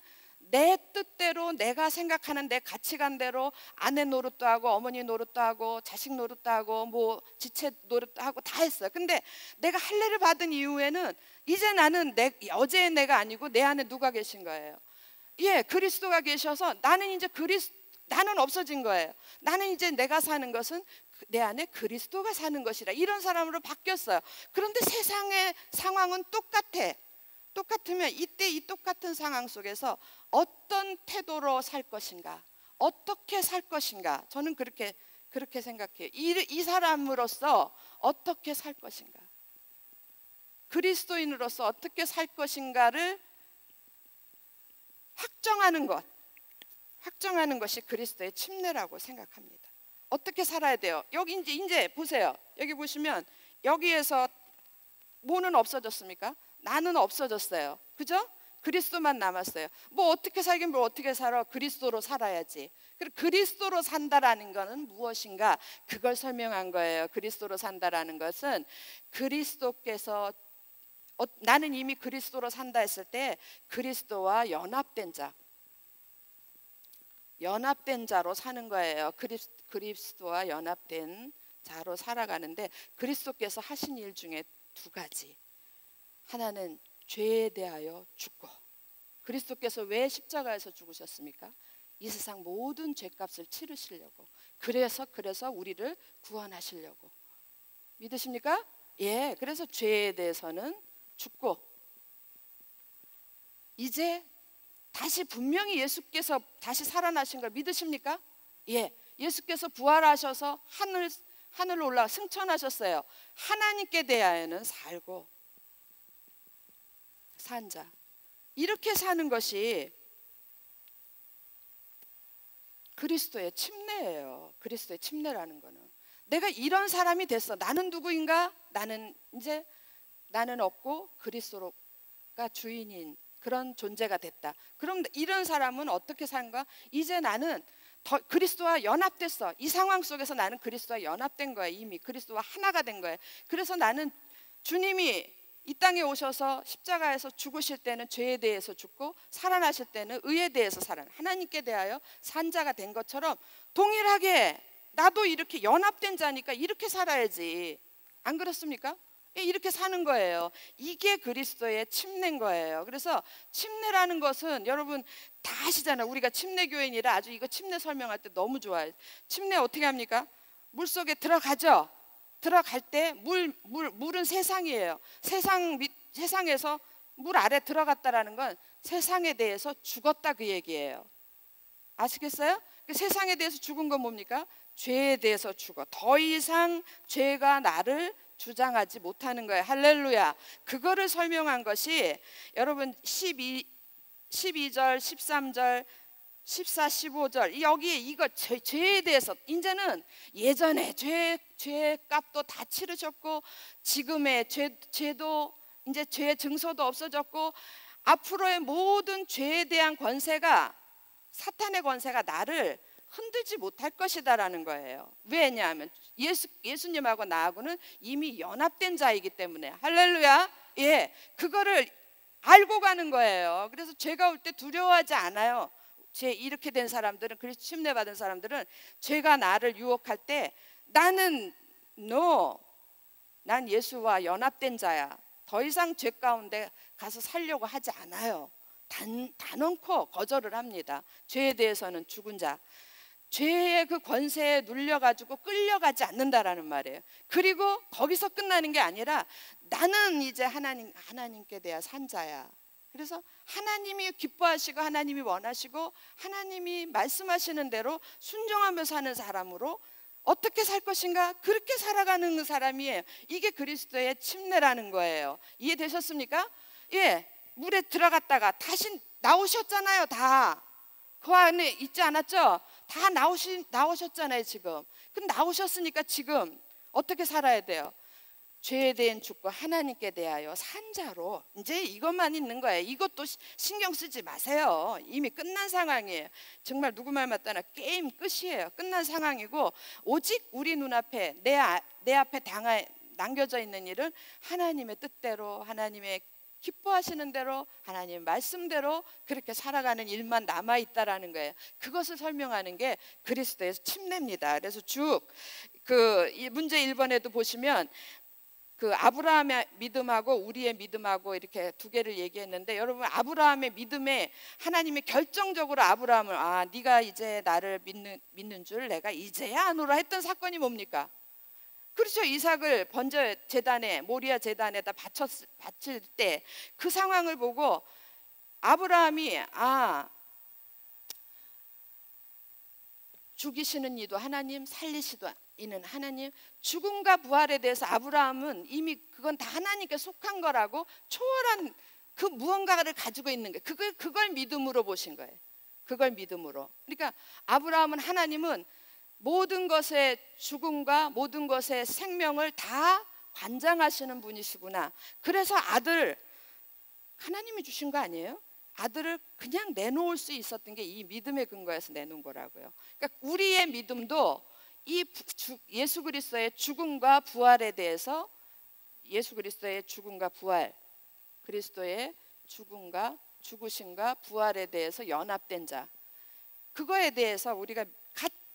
내 뜻대로, 내가 생각하는 내 가치관대로 아내 노릇도 하고 어머니 노릇도 하고 자식 노릇도 하고 뭐 지체 노릇도 하고 다 했어요. 근데 내가 할례를 받은 이후에는 이제 나는 어제의 내가 아니고 내 안에 누가 계신 거예요? 예, 그리스도가 계셔서 나는 이제 나는 없어진 거예요. 나는 이제 내가 사는 것은 내 안에 그리스도가 사는 것이라, 이런 사람으로 바뀌었어요. 그런데 세상의 상황은 똑같으면 이때 이 똑같은 상황 속에서 어떤 태도로 살 것인가, 어떻게 살 것인가, 저는 그렇게 생각해요. 이 사람으로서 어떻게 살 것인가, 그리스도인으로서 어떻게 살 것인가를 확정하는 것이 그리스도의 침례라고 생각합니다. 어떻게 살아야 돼요? 여기 이제 보세요. 여기 보시면 여기에서 뭐는 없어졌습니까? 나는 없어졌어요. 그죠? 그리스도만 남았어요. 뭐 어떻게 살긴 뭘 어떻게 살아? 그리스도로 살아야지. 그리고 그리스도로 산다라는 것은 무엇인가? 그걸 설명한 거예요. 그리스도로 산다라는 것은 그리스도께서 나는 이미 그리스도로 산다 했을 때 그리스도와 연합된 자로 사는 거예요. 그리스도와 연합된 자로 살아가는데 그리스도께서 하신 일 중에 두 가지. 하나는 죄에 대하여 죽고, 그리스도께서 왜 십자가에서 죽으셨습니까? 이 세상 모든 죄값을 치르시려고. 그래서 우리를 구원하시려고. 믿으십니까? 예, 그래서 죄에 대해서는 죽고, 이제 다시 분명히 예수께서 다시 살아나신 걸 믿으십니까? 예, 예수께서 부활하셔서 하늘로 올라가 승천하셨어요. 하나님께 대하여는 살고 산 자, 이렇게 사는 것이 그리스도의 침례예요. 그리스도의 침례라는 거는 내가 이런 사람이 됐어. 나는 누구인가? 나는 없고 그리스도가 주인인 그런 존재가 됐다. 그럼 이런 사람은 어떻게 사는가? 이제 나는 그리스도와 연합됐어. 이 상황 속에서 나는 그리스도와 연합된 거야. 이미 그리스도와 하나가 된 거야. 그래서 나는 주님이 이 땅에 오셔서 십자가에서 죽으실 때는 죄에 대해서 죽고 살아나실 때는 의에 대해서 하나님께 대하여 산 자가 된 것처럼 동일하게 나도 이렇게 연합된 자니까 이렇게 살아야지. 안 그렇습니까? 이렇게 사는 거예요. 이게 그리스도의 침례인 거예요. 그래서 침례라는 것은 여러분 다 아시잖아요. 우리가 침례교인이라 아주 이거 침례 설명할 때 너무 좋아요. 침례 어떻게 합니까? 물속에 들어가죠. 들어갈 때 물은 세상이에요. 세상에서 물 아래 들어갔다라는 건 세상에 대해서 죽었다 그 얘기예요. 아시겠어요? 세상에 대해서 죽은 건 뭡니까? 죄에 대해서 죽어. 더 이상 죄가 나를 주장하지 못하는 거예요. 할렐루야. 그거를 설명한 것이 여러분 12절, 13절, 14, 15절 여기에 이거 죄에 대해서 이제는 예전에 죄의 값도 다 치르셨고 지금의 죄도 이제 죄의 증서도 없어졌고 앞으로의 모든 죄에 대한 권세가 사탄의 권세가 나를 흔들지 못할 것이다라는 거예요. 왜냐하면 예수님하고 나하고는 이미 연합된 자이기 때문에. 할렐루야. 예, 그거를 알고 가는 거예요. 그래서 죄가 올 때 두려워하지 않아요. 이렇게 된 사람들은, 그리스도 침례 받은 사람들은 죄가 나를 유혹할 때 나는 난 예수와 연합된 자야. 더 이상 죄 가운데 가서 살려고 하지 않아요. 단언코 거절을 합니다. 죄에 대해서는 죽은 자. 죄의 그 권세에 눌려가지고 끌려가지 않는다라는 말이에요. 그리고 거기서 끝나는 게 아니라 나는 이제 하나님께 대한 산 자야. 그래서 하나님이 기뻐하시고 하나님이 원하시고 하나님이 말씀하시는 대로 순종하며 사는 사람으로 어떻게 살 것인가? 그렇게 살아가는 사람이에요. 이게 그리스도의 침례라는 거예요. 이해되셨습니까? 예, 물에 들어갔다가 다시 나오셨잖아요. 다 그 안에 있지 않았죠? 다 나오셨잖아요 지금. 그럼 나오셨으니까 지금 어떻게 살아야 돼요? 죄에 대한 죽고 하나님께 대하여 산 자로. 이제 이것만 있는 거예요. 이것도 신경 쓰지 마세요. 이미 끝난 상황이에요. 정말 누구 말 맞다나 게임 끝이에요. 끝난 상황이고, 오직 우리 눈앞에 내 앞에 남겨져 있는 일은 하나님의 뜻대로, 하나님의 기뻐하시는 대로, 하나님의 말씀대로 그렇게 살아가는 일만 남아있다라는 거예요. 그것을 설명하는 게 그리스도의 침례입니다. 그래서 이 문제 1번에도 보시면 그 아브라함의 믿음하고 우리의 믿음하고 이렇게 두 개를 얘기했는데, 여러분 아브라함의 믿음에 하나님이 결정적으로 아브라함을 네가 이제 나를 믿는 줄 내가 이제야 아노라 했던 사건이 뭡니까? 그렇죠. 이삭을 번제 제단에, 모리아 제단에다 바칠 때 그 상황을 보고 아브라함이 죽이시는 이도 하나님, 살리시도 이는 하나님, 죽음과 부활에 대해서 아브라함은 이미 그건 다 하나님께 속한 거라고 초월한 그 무언가를 가지고 있는 거예요. 그걸 믿음으로 보신 거예요. 그걸 믿음으로. 그러니까 아브라함은, 하나님은 모든 것의 죽음과 모든 것의 생명을 다 관장하시는 분이시구나. 그래서 아들, 하나님이 주신 거 아니에요? 아들을 그냥 내놓을 수 있었던 게 이 믿음의 근거에서 내놓은 거라고요. 그러니까 우리의 믿음도 이 예수 그리스도의 죽음과 부활에 대해서, 예수 그리스도의 죽음과 부활, 그리스도의 죽음과 죽으심과 부활에 대해서 연합된 자, 그거에 대해서 우리가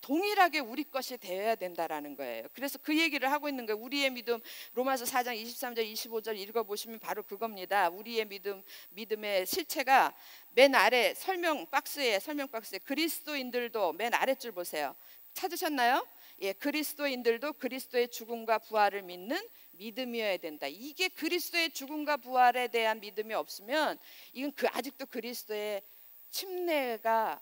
동일하게 우리 것이 되어야 된다라는 거예요. 그래서 그 얘기를 하고 있는 거예요. 우리의 믿음, 로마서 4장 23절 25절 읽어보시면 바로 그겁니다. 우리의 믿음의 실체가 맨 아래 설명 박스에 그리스도인들도 맨 아랫줄 보세요. 찾으셨나요? 예, 그리스도인들도 그리스도의 죽음과 부활을 믿는 믿음이어야 된다. 이게 그리스도의 죽음과 부활에 대한 믿음이 없으면 이건 아직도 그리스도의 침례가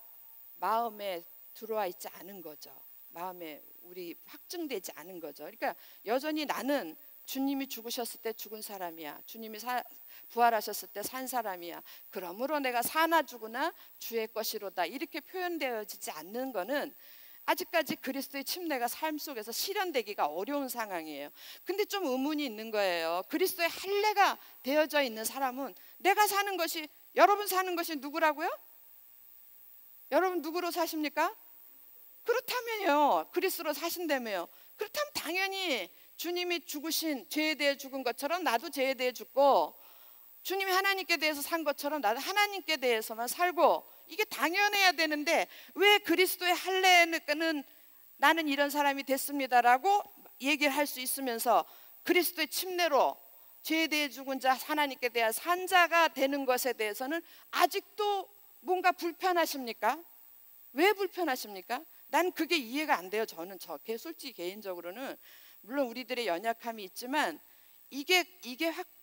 마음에 들어와 있지 않은 거죠. 마음에 우리 확증되지 않은 거죠. 그러니까 여전히 나는 주님이 죽으셨을 때 죽은 사람이야. 주님이 부활하셨을 때 산 사람이야. 그러므로 내가 사나 죽으나 주의 것이로다. 이렇게 표현되어지지 않는 거는 아직까지 그리스도의 침례가 삶 속에서 실현되기가 어려운 상황이에요. 근데 좀 의문이 있는 거예요. 그리스도의 할례가 되어져 있는 사람은 내가 사는 것이, 여러분 사는 것이 누구라고요? 여러분 누구로 사십니까? 그렇다면요, 그리스도로 사신다며요. 그렇다면 당연히 주님이 죽으신, 죄에 대해 죽은 것처럼 나도 죄에 대해 죽고, 주님이 하나님께 대해서 산 것처럼 나도 하나님께 대해서만 살고, 이게 당연해야 되는데 왜 그리스도의 할례는 나는 이런 사람이 됐습니다라고 얘기를 할 수 있으면서 그리스도의 침례로 죄에 대해 죽은 자, 하나님께 대한 산 자가 되는 것에 대해서는 아직도 뭔가 불편하십니까? 왜 불편하십니까? 난 그게 이해가 안 돼요. 저는 솔직히 개인적으로는, 물론 우리들의 연약함이 있지만 이게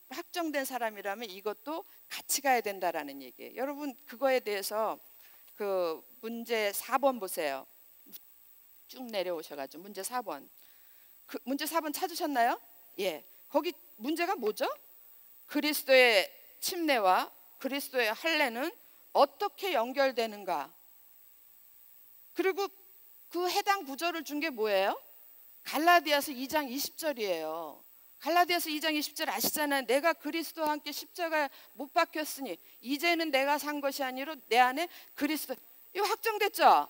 확정된 사람이라면 이것도 같이 가야 된다라는 얘기예요. 여러분 그거에 대해서 그 문제 4번 보세요. 쭉 내려오셔가지고 문제 4번. 문제 4번 찾으셨나요? 예. 거기 문제가 뭐죠? 그리스도의 침례와 그리스도의 할례는 어떻게 연결되는가? 그리고 그 해당 구절을 준 게 뭐예요? 갈라디아서 2장 20절이에요. 갈라디아서 2장 20절 아시잖아요. 내가 그리스도와 함께 십자가에 못 박혔으니 이제는 내가 산 것이 아니라 내 안에 그리스도. 이거 확정됐죠?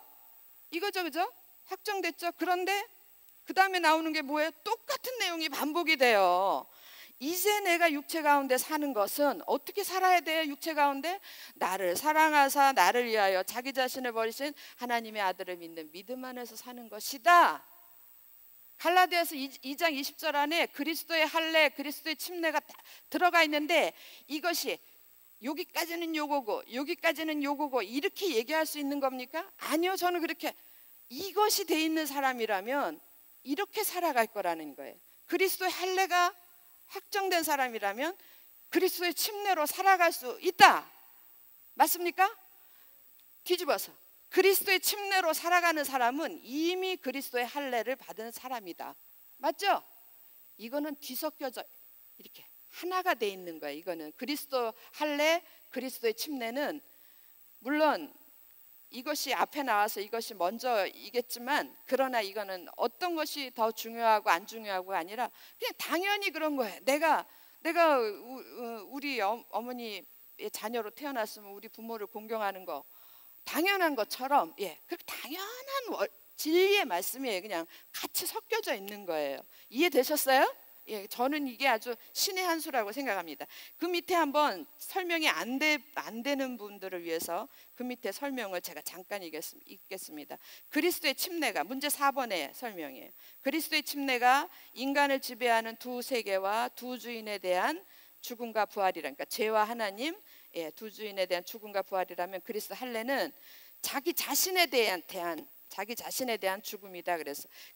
이거죠, 그죠? 확정됐죠? 그런데 그 다음에 나오는 게 뭐예요? 똑같은 내용이 반복이 돼요. 이제 내가 육체 가운데 사는 것은 어떻게 살아야 돼요? 육체 가운데 나를 사랑하사 나를 위하여 자기 자신을 버리신 하나님의 아들을 믿는 믿음 안에서 사는 것이다. 갈라디아서 2장 20절 안에 그리스도의 할례, 그리스도의 침례가 들어가 있는데 이것이 여기까지는 요거고 여기까지는 요거고 이렇게 얘기할 수 있는 겁니까? 아니요. 저는 그렇게, 이것이 돼 있는 사람이라면 이렇게 살아갈 거라는 거예요. 그리스도의 할례가 확정된 사람이라면 그리스도의 침례로 살아갈 수 있다. 맞습니까? 뒤집어서 그리스도의 침례로 살아가는 사람은 이미 그리스도의 할례를 받은 사람이다. 맞죠? 이거는 뒤섞여져 이렇게 하나가 돼 있는 거예요. 이거는 그리스도 할례, 그리스도의 침례는 물론 이것이 앞에 나와서 이것이 먼저이겠지만, 그러나 이거는 어떤 것이 더 중요하고 안 중요하고 아니라 그냥 당연히 그런 거예요. 내가 우리 어머니의 자녀로 태어났으면 우리 부모를 공경하는 거 당연한 것처럼, 그렇게 당연한 진리의 말씀이에요. 그냥 같이 섞여져 있는 거예요. 이해되셨어요? 저는 이게 아주 신의 한 수라고 생각합니다. 그 밑에 한번 설명이 안 되는 분들을 위해서 그 밑에 설명을 제가 잠깐 읽겠습니다. 그리스도의 침례가, 문제 4번의 설명이에요. 그리스도의 침례가 인간을 지배하는 두 세계와 두 주인에 대한 죽음과 부활이라니까, 죄와 하나님, 두 주인에 대한 죽음과 부활이라면 그리스도 할례는 자기 자신에 대한 죽음이다.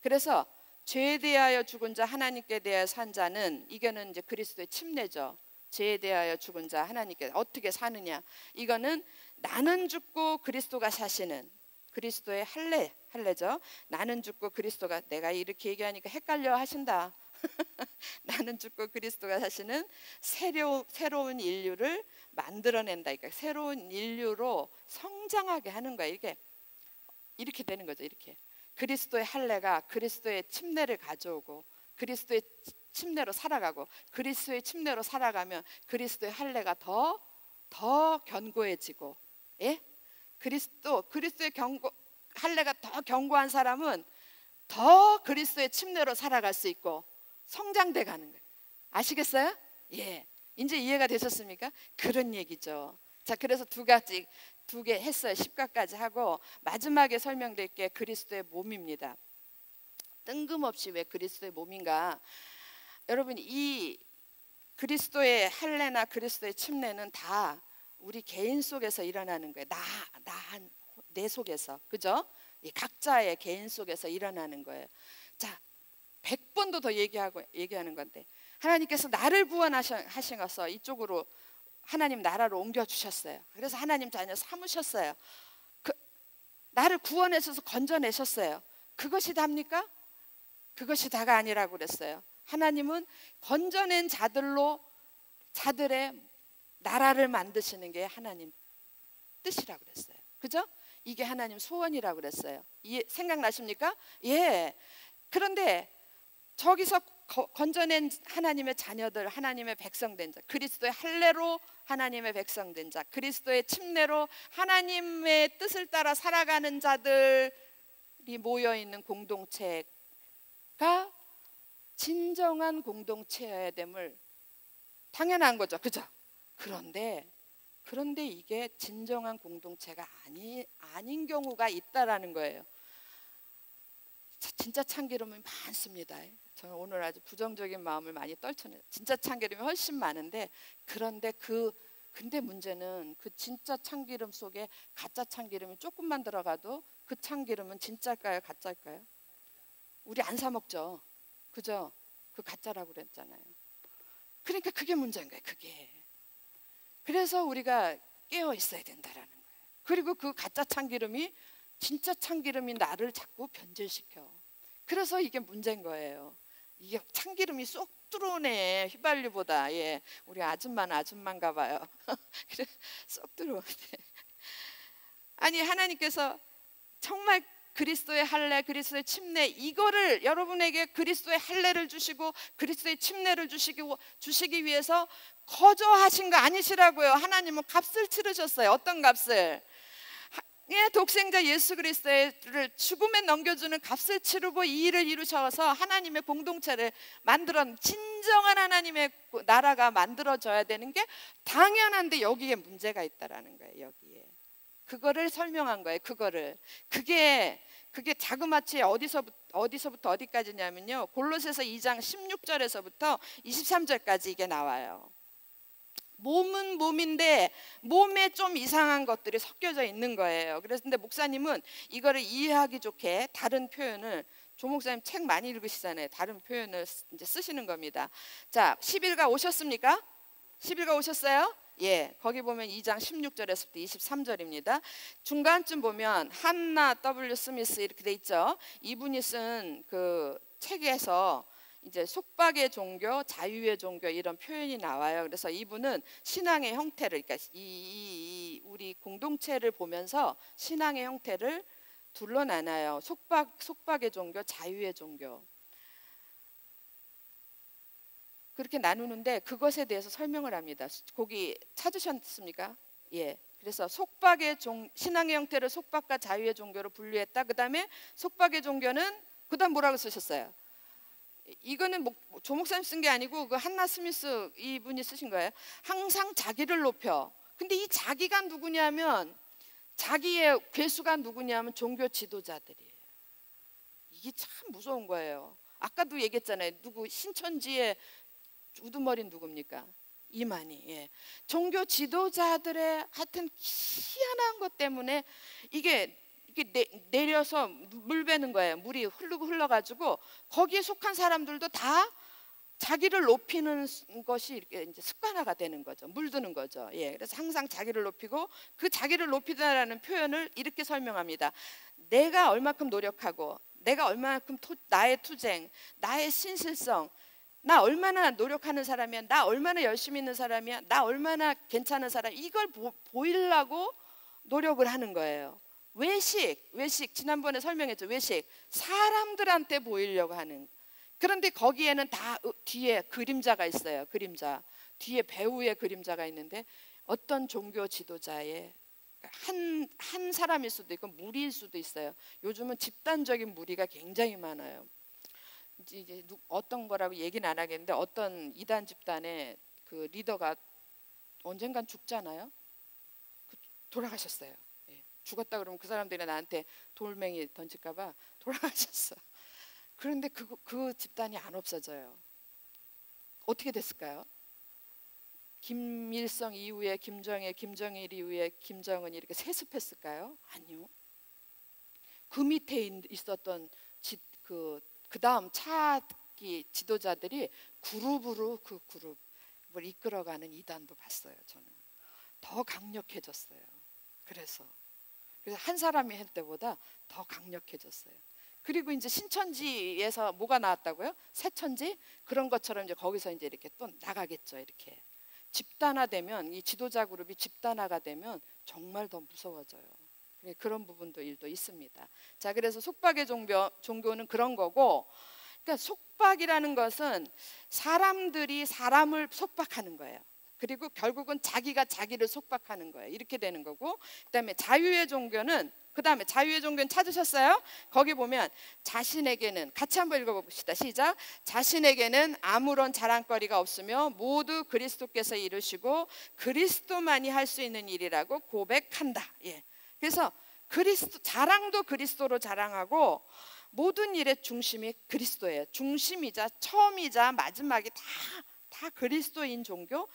그래서 죄에 대하여 죽은 자, 하나님께 대하여 산 자는, 이거는 이제 그리스도의 침례죠. 죄에 대하여 죽은 자, 하나님께 어떻게 사느냐, 이거는 나는 죽고 그리스도가 사시는 그리스도의 할례죠. 나는 죽고 그리스도가, 내가 이렇게 얘기하니까 헷갈려 하신다. 나는 죽고 그리스도가 사시는 새로운 인류를 만들어낸다. 그러니까 새로운 인류로 성장하게 하는 거야. 이렇게 되는 거죠. 이렇게 그리스도의 할례가 그리스도의 침례를 가져오고, 그리스도의 침례로 살아가고, 그리스도의 침례로 살아가면 그리스도의 할례가 더 견고해지고, 그리스도의 할례가 더 견고한 사람은 더 그리스도의 침례로 살아갈 수 있고 성장돼 가는 거예요. 아시겠어요? 이제 이해가 되셨습니까? 그런 얘기죠. 자, 그래서 두 개 했어요. 10가까지 하고 마지막에 설명드릴 게 그리스도의 몸입니다. 뜬금없이 왜 그리스도의 몸인가? 여러분, 이 그리스도의 할례나 그리스도의 침례는 다 우리 개인 속에서 일어나는 거예요. 내 속에서, 그죠? 이 각자의 개인 속에서 일어나는 거예요. 자, 100번도 더 얘기하는 건데, 하나님께서 나를 구원하셔서 이쪽으로 하나님 나라로 옮겨주셨어요. 그래서 하나님 자녀 삼으셨어요. 나를 구원하셔서 건져내셨어요. 그것이 답니까? 그것이 다가 아니라고 그랬어요. 하나님은 건져낸 자들의 나라를 만드시는 게 하나님 뜻이라고 그랬어요. 그죠? 이게 하나님 소원이라고 그랬어요. 생각나십니까? 그런데 저기서 건져낸 하나님의 자녀들, 하나님의 백성된 자, 그리스도의 할례로 하나님의 백성된 자, 그리스도의 침례로 하나님의 뜻을 따라 살아가는 자들이 모여있는 공동체가 진정한 공동체여야 됨을, 당연한 거죠. 그죠? 그런데 이게 진정한 공동체가 아닌 경우가 있다라는 거예요. 진짜 참기름이 많습니다. 저는 오늘 아주 부정적인 마음을 많이 떨쳐내요. 진짜 참기름이 훨씬 많은데, 근데 문제는 그 진짜 참기름 속에 가짜 참기름이 조금만 들어가도 그 참기름은 진짜일까요, 가짜일까요? 우리 안 사 먹죠. 그죠? 그 가짜라고 그랬잖아요. 그러니까 그게 문제인 거예요. 그게. 그래서 우리가 깨어 있어야 된다라는 거예요. 그리고 그 가짜 참기름이 진짜 참기름이 나를 자꾸 변질시켜. 그래서 이게 문제인 거예요. 이게 참기름이 쏙 들어오네, 휘발유보다. 우리 아줌마인가 봐요. 그래, 쏙 들어오네. 아니, 하나님께서 정말 그리스도의 할례, 그리스도의 침례, 이거를 여러분에게 그리스도의 할례를 주시고 그리스도의 침례를 주시기 위해서 거저하신 거 아니시라고요. 하나님은 값을 치르셨어요. 어떤 값을? 독생자 예수 그리스도를 죽음에 넘겨주는 값을 치르고 이 일을 이루셔서 하나님의 공동체를 진정한 하나님의 나라가 만들어져야 되는 게 당연한데, 여기에 문제가 있다라는 거예요. 여기에 그거를 설명한 거예요. 그게 자그마치 어디서부터 어디까지냐면요, 골로새서 2장 16절에서부터 23절까지 이게 나와요. 몸은 몸인데 몸에 좀 이상한 것들이 섞여져 있는 거예요. 그런데 목사님은 이거를 이해하기 좋게 다른 표현을, 조 목사님 책 많이 읽으시잖아요. 다른 표현을 이제 쓰시는 겁니다. 자, 11가 오셨습니까? 11가 오셨어요? 거기 보면 2장 16절에서부터 23절입니다. 중간쯤 보면 한나 W 스미스 이렇게 돼 있죠. 이분이 쓴 그 책에서 이제 속박의 종교, 자유의 종교 이런 표현이 나와요. 그래서 이분은 신앙의 형태를, 그러니까 우리 공동체를 보면서 신앙의 형태를 둘로 나눠요. 속박의 종교, 자유의 종교. 그렇게 나누는데 그것에 대해서 설명을 합니다. 거기 찾으셨습니까? 예. 그래서 신앙의 형태를 속박과 자유의 종교로 분류했다. 그다음에 속박의 종교는 그다음 뭐라고 쓰셨어요? 이거는 조 목사님 쓴 게 아니고 그 한나 스미스 이분이 쓰신 거예요. 항상 자기를 높여. 근데 이 자기가 누구냐면, 자기의 괴수가 누구냐면 종교 지도자들이에요. 이게 참 무서운 거예요. 아까도 얘기했잖아요. 누구 신천지의 우두머리는 누굽니까? 이만희. 예. 종교 지도자들의 하여튼 희한한 것 때문에 이게 내려서 물 배는 거예요. 물이 흘러가지고 거기에 속한 사람들도 다 자기를 높이는 것이 이렇게 이제 습관화가 되는 거죠. 물드는 거죠. 예. 그래서 항상 자기를 높이고, 그 자기를 높이다라는 표현을 이렇게 설명합니다. 내가 얼마큼 노력하고, 내가 얼마큼 나의 투쟁, 나의 신실성, 나 얼마나 노력하는 사람이야, 나 얼마나 열심히 있는 사람이야, 나 얼마나 괜찮은 사람, 이걸 보이려고 노력을 하는 거예요. 외식 지난번에 설명했죠. 외식, 사람들한테 보이려고 하는. 그런데 거기에는 다 뒤에 그림자가 있어요. 그림자 뒤에 배우의 그림자가 있는데, 어떤 종교 지도자의 한 사람일 수도 있고 무리일 수도 있어요. 요즘은 집단적인 무리가 굉장히 많아요. 이제 어떤 거라고 얘기는 안 하겠는데, 어떤 이단 집단의 그 리더가 언젠간 죽잖아요. 돌아가셨어요. 예. 죽었다 그러면 그 사람들이 나한테 돌멩이 던질까봐 돌아가셨어. 그런데 그 집단이 안 없어져요. 어떻게 됐을까요? 김일성 이후에 김정일, 김정일 이후에 김정은이 이렇게 세습했을까요? 아니요. 그 밑에 있었던 그 다음 차기 지도자들이 그룹으로 그 그룹을 이끌어가는 이단도 봤어요. 저는 더 강력해졌어요. 그래서 한 사람이 할 때보다 더 강력해졌어요. 그리고 이제 신천지에서 뭐가 나왔다고요? 새천지? 그런 것처럼 이제 거기서 이제 이렇게 또 나가겠죠. 이렇게 집단화되면, 이 지도자 그룹이 집단화가 되면 정말 더 무서워져요. 그런 부분도 일도 있습니다. 자, 그래서 속박의 종교는 그런 거고, 그러니까 속박이라는 것은 사람들이 사람을 속박하는 거예요. 그리고 결국은 자기가 자기를 속박하는 거예요. 이렇게 되는 거고, 그다음에 자유의 종교는 찾으셨어요? 거기 보면 자신에게는, 같이 한번 읽어봅시다. 시작. 자신에게는 아무런 자랑거리가 없으며 모두 그리스도께서 이루시고 그리스도만이 할 수 있는 일이라고 고백한다. 예. 그래서 자랑도 그리스도로 자랑하고, 모든 일의 중심이 그리스도예요. 중심이자 처음이자 마지막이 다 그리스도인 종교.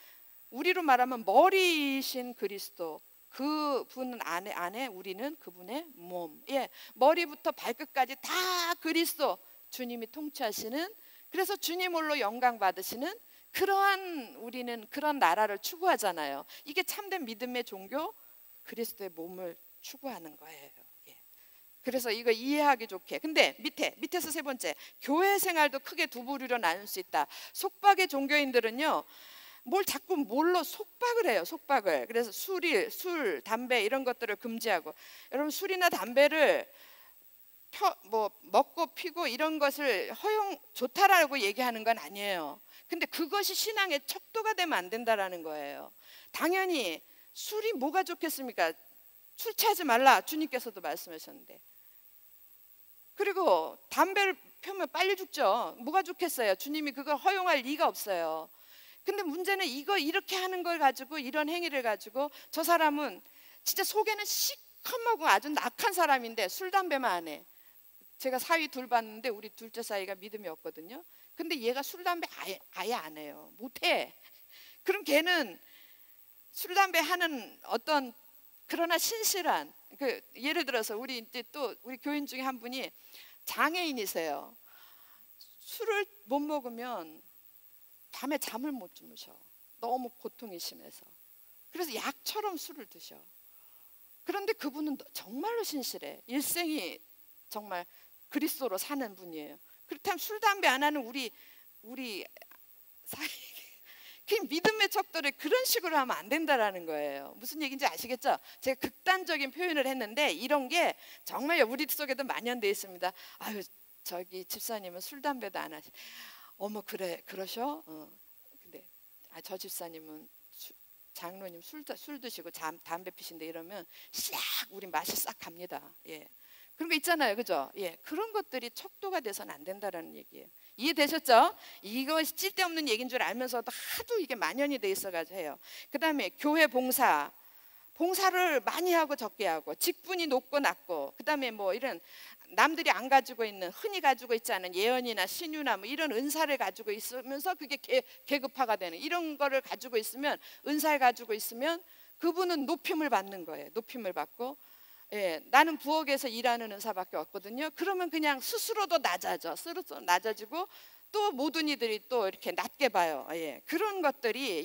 우리로 말하면 머리이신 그리스도, 그분 안에 우리는 그분의 몸. 예, 머리부터 발끝까지 다 그리스도, 주님이 통치하시는, 그래서 주님 홀로 영광 받으시는 우리는 그런 나라를 추구하잖아요. 이게 참된 믿음의 종교, 그리스도의 몸을 추구하는 거예요. 예. 그래서 이거 이해하기 좋게. 근데 밑에서 세 번째, 교회 생활도 크게 두 부류로 나눌 수 있다. 속박의 종교인들은요, 뭘로 속박을 해요. 속박을. 그래서 술, 담배 이런 것들을 금지하고, 여러분 술이나 담배를 먹고 피고 이런 것을 좋다라고 얘기하는 건 아니에요. 근데 그것이 신앙의 척도가 되면 안 된다라는 거예요. 당연히 술이 뭐가 좋겠습니까? 술 취하지 말라 주님께서도 말씀하셨는데, 그리고 담배를 피우면 빨리 죽죠. 뭐가 좋겠어요? 주님이 그걸 허용할 리가 없어요. 근데 문제는 이렇게 하는 걸 가지고, 이런 행위를 가지고 저 사람은 진짜 속에는 시커멓고 아주 악한 사람인데 술 담배만 안 해. 제가 사위 둘 봤는데 우리 둘째 사이가 믿음이 없거든요. 근데 얘가 술 담배 아예 안 해요. 못해. 그럼 걔는 술 담배 하는 어떤, 그러나 신실한, 예를 들어서 우리 교인 중에 한 분이 장애인이세요. 술을 못 먹으면 밤에 잠을 못 주무셔. 너무 고통이 심해서. 그래서 약처럼 술을 드셔. 그런데 그분은 정말로 신실해. 일생이 정말 그리스도로 사는 분이에요. 그렇다면 술 담배 안 하는 우리 우리 사이 그 믿음의 척도를 그런 식으로 하면 안 된다라는 거예요. 무슨 얘기인지 아시겠죠? 제가 극단적인 표현을 했는데 이런 게 정말 우리 속에도 만연되어 있습니다. 아유, 저기 집사님은 술 담배도 안 하시. 어머, 그래, 그러셔? 근데 저 집사님은 장로님 술 드시고 담배 피신데 이러면 싹 우리 맛이 싹 갑니다. 예. 그런 거 있잖아요, 그죠? 예, 그런 것들이 척도가 돼서는 안 된다라는 얘기예요. 이해되셨죠? 이거 쓸데없는 얘기인 줄 알면서도 하도 이게 만연이 돼 있어가지고 해요. 그 다음에 교회 봉사를 많이 하고 적게 하고, 직분이 높고 낮고, 그 다음에 뭐 이런 남들이 안 가지고 있는, 흔히 가지고 있지 않은 예언이나 신유나 뭐 이런 은사를 가지고 있으면서 그게 계급화가 되는 이런 거를 가지고 있으면, 은사를 가지고 있으면 그분은 높임을 받는 거예요. 높임을 받고, 예, 나는 부엌에서 일하는 은사밖에 없거든요. 그러면 그냥 스스로도 스스로 낮아지고 또 모든 이들이 또 이렇게 낮게 봐요. 예, 그런 것들이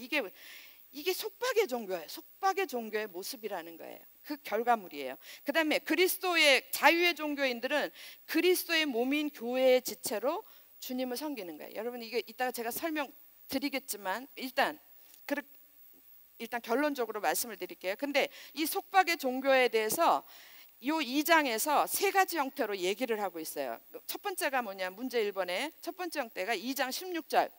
이게 속박의 종교예요. 속박의 종교의 모습이라는 거예요. 그 결과물이에요. 그 다음에 그리스도의 자유의 종교인들은 그리스도의 몸인 교회의 지체로 주님을 섬기는 거예요. 여러분, 이게 이따가 제가 설명드리겠지만 일단 결론적으로 말씀을 드릴게요. 근데 이 속박의 종교에 대해서 이 2장에서 세 가지 형태로 얘기를 하고 있어요. 첫 번째가 뭐냐, 문제 1번에 첫 번째 형태가 2장 16절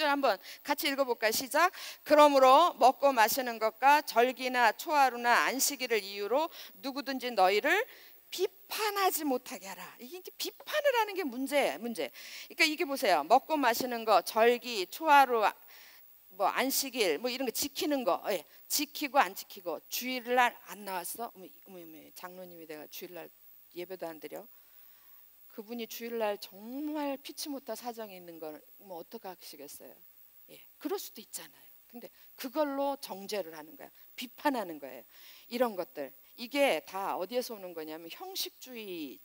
한번 같이 읽어볼까요? 시작. 그러므로 먹고 마시는 것과 절기나 초하루나 안식일을 이유로 누구든지 너희를 비판하지 못하게 하라. 이게 비판을 하는 게 문제. 그러니까 이게 보세요. 먹고 마시는 거, 절기, 초하루, 뭐 안식일, 뭐 이런 거 지키는 거, 예, 지키고 안 지키고, 주일날 안 나왔어? 어머, 장로님이 내가 주일날 예배도 안 드려? 그분이 주일날 정말 피치 못할 사정이 있는 걸 뭐 어떻게 하시겠어요? 예, 그럴 수도 있잖아요. 근데 그걸로 정죄를 하는 거야. 비판하는 거예요. 이런 것들, 이게 다 어디에서 오는 거냐면 형식주의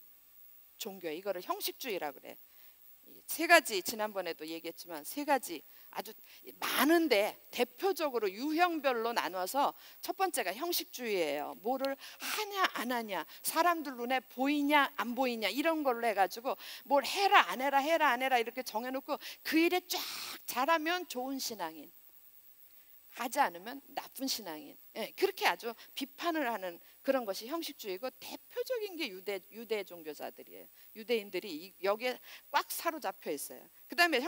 종교예요. 이거를 형식주의라고 그래. 세 가지, 지난번에도 얘기했지만 세 가지 아주 많은데 대표적으로 유형별로 나눠서 첫 번째가 형식주의예요. 뭐를 하냐 안 하냐, 사람들 눈에 보이냐 안 보이냐, 이런 걸로 해가지고 뭘 해라 안 해라 이렇게 정해놓고 그 일에 쫙 잘하면 좋은 신앙인, 하지 않으면 나쁜 신앙인, 예, 그렇게 아주 비판을 하는 그런 것이 형식주의고, 대표적인 게 유대 종교자들이에요. 유대인들이 여기에 꽉 사로잡혀 있어요. 그 다음에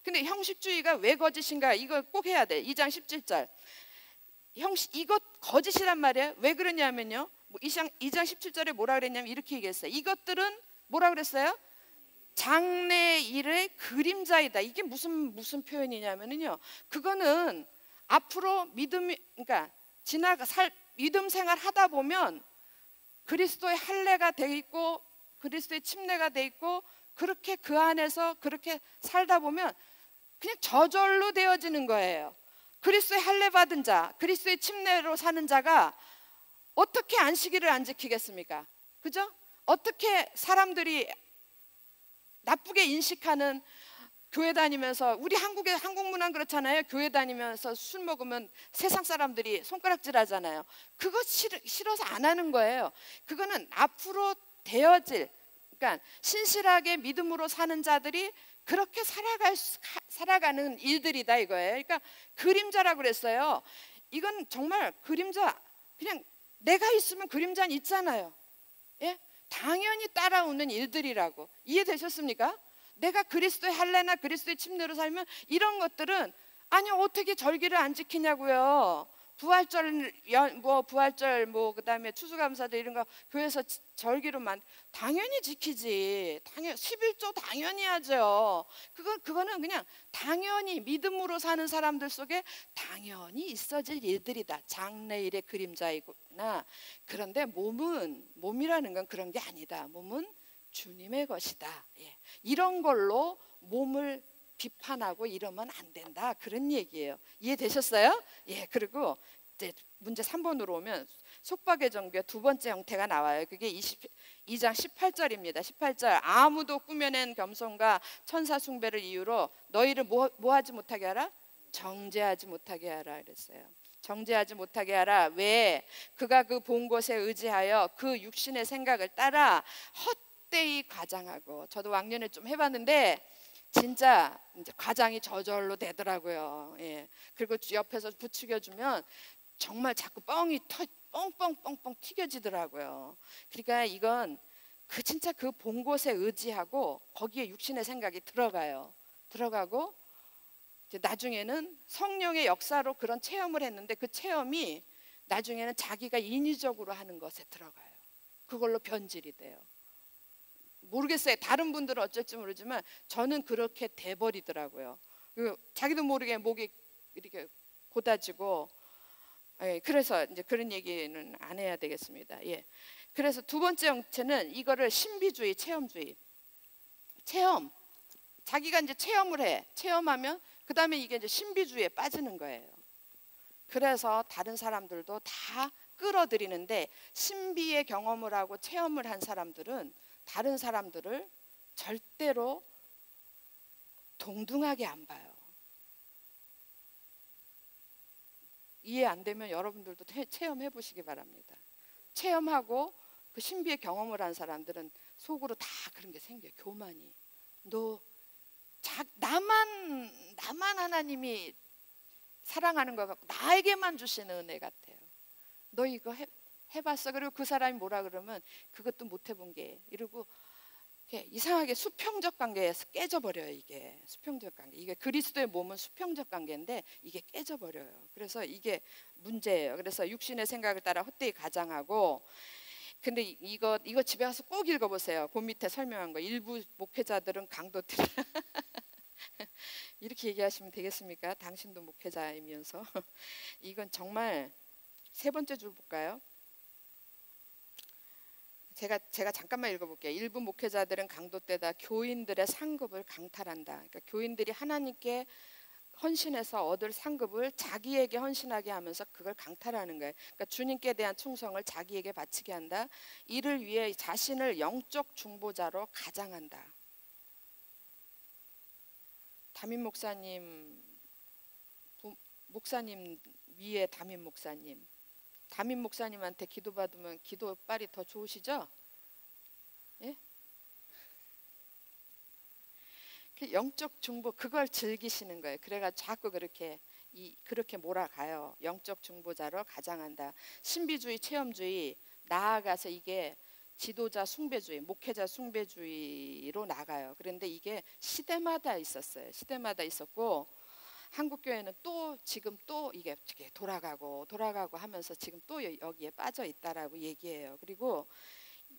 근데 형식주의가 왜 거짓인가, 이걸 꼭 해야 돼. 2장 17절 이것 거짓이란 말이에요. 왜 그러냐면요, 2장 17절에 뭐라 그랬냐면 이렇게 얘기했어요. 이것들은 뭐라 그랬어요? 장래일의 그림자이다. 이게 무슨 표현이냐면요, 그거는 앞으로 그러니까 믿음 생활 하다 보면 그리스도의 할례가 돼 있고 그리스도의 침례가 돼 있고, 그렇게 그 안에서 그렇게 살다 보면 그냥 저절로 되어지는 거예요. 그리스도의 할례 받은 자, 그리스도의 침례로 사는 자가 어떻게 안식일을 안 지키겠습니까? 그죠? 어떻게 사람들이 나쁘게 인식하는, 교회 다니면서, 우리 한국 문화는 그렇잖아요. 교회 다니면서 술 먹으면 세상 사람들이 손가락질 하잖아요. 그거 싫어서 안 하는 거예요. 그거는 앞으로 되어질, 그러니까 신실하게 믿음으로 사는 자들이 그렇게 살아가는 일들이다 이거예요. 그러니까 그림자라고 그랬어요. 이건 정말 그림자, 그냥 내가 있으면 그림자는 있잖아요. 예? 당연히 따라오는 일들이라고. 이해되셨습니까? 내가 그리스도의 할례나 그리스도의 침례로 살면 이런 것들은, 아니 어떻게 절기를 안 지키냐고요. 부활절 그다음에 추수감사절 이런 거 교회에서 절기로만 당연히 지키지. 11조 당연히 하죠. 그거는 그냥 당연히 믿음으로 사는 사람들 속에 당연히 있어질 일들이다. 장래일의 그림자이구나. 그런데 몸이라는 건 그런 게 아니다. 몸은 주님의 것이다. 예. 이런 걸로 몸을 비판하고 이러면 안 된다, 그런 얘기예요. 이해되셨어요? 예. 그리고 이제 문제 3번으로 오면 속박의 종교의 두 번째 형태가 나와요. 그게 2장 18절입니다. 18절, 아무도 꾸며낸 겸손과 천사 숭배를 이유로 너희를 뭐 하지 못하게 하라? 정죄하지 못하게 하라 그랬어요. 정죄하지 못하게 하라. 왜? 그가 그 본 것에 의지하여 그 육신의 생각을 따라 헛되이 과장하고. 저도 왕년에 좀 해봤는데 진짜 이제 과장이 저절로 되더라고요. 예. 그리고 옆에서 부추겨주면 정말 자꾸 뻥뻥뻥뻥 튀겨지더라고요. 그러니까 이건 그 진짜 그 본 곳에 의지하고 거기에 육신의 생각이 들어가고 이제 나중에는 성령의 역사로 그런 체험을 했는데 그 체험이 나중에는 자기가 인위적으로 하는 것에 들어가요. 그걸로 변질이 돼요. 모르겠어요. 다른 분들은 어쩔지 모르지만 저는 그렇게 돼버리더라고요. 자기도 모르게 목이 이렇게 고다지고, 예, 그래서 이제 그런 얘기는 안 해야 되겠습니다. 예. 그래서 두 번째 형태는 이거를 신비주의, 체험주의. 체험. 자기가 이제 체험을 해. 체험하면 그 다음에 이게 이제 신비주의에 빠지는 거예요. 그래서 다른 사람들도 다 끌어들이는데 신비의 경험을 하고 체험을 한 사람들은 다른 사람들을 절대로 동등하게 안 봐요. 이해 안 되면 여러분들도 체험해 보시기 바랍니다. 체험하고 그 신비의 경험을 한 사람들은 속으로 다 그런 게 생겨요. 교만이. 나만 하나님이 사랑하는 것 같고 나에게만 주시는 은혜 같아요. 너 이거 해봤어? 그리고 그 사람이 뭐라 그러면 그것도 못 해본 게 이러고 이상하게 수평적 관계에서 깨져버려요. 이게 수평적 관계. 이게 그리스도의 몸은 수평적 관계인데 이게 깨져버려요. 그래서 이게 문제예요. 그래서 육신의 생각을 따라 헛되이 가장하고, 근데 이거 집에 가서 꼭 읽어보세요. 그 밑에 설명한 거. 일부 목회자들은 강도들 이렇게 얘기하시면 되겠습니까? 당신도 목회자이면서. 이건 정말 세 번째 줄 볼까요? 제가 잠깐만 읽어볼게요. 일부 목회자들은 강도되다 교인들의 상급을 강탈한다. 그러니까 교인들이 하나님께 헌신해서 얻을 상급을 자기에게 헌신하게 하면서 그걸 강탈하는 거예요. 그러니까 주님께 대한 충성을 자기에게 바치게 한다. 이를 위해 자신을 영적 중보자로 가장한다. 담임 목사님 위에 담임 목사님한테 기도받으면 기도빨이 더 좋으시죠? 예? 그 영적 중보 그걸 즐기시는 거예요. 그래가지고 자꾸 그렇게 몰아가요. 영적 중보자로 가장한다. 신비주의, 체험주의, 나아가서 이게 지도자 숭배주의, 목회자 숭배주의로 나가요. 그런데 이게 시대마다 있었고 한국 교회는 지금 또 이게 돌아가고 하면서 지금 또 여기에 빠져 있다라고 얘기해요. 그리고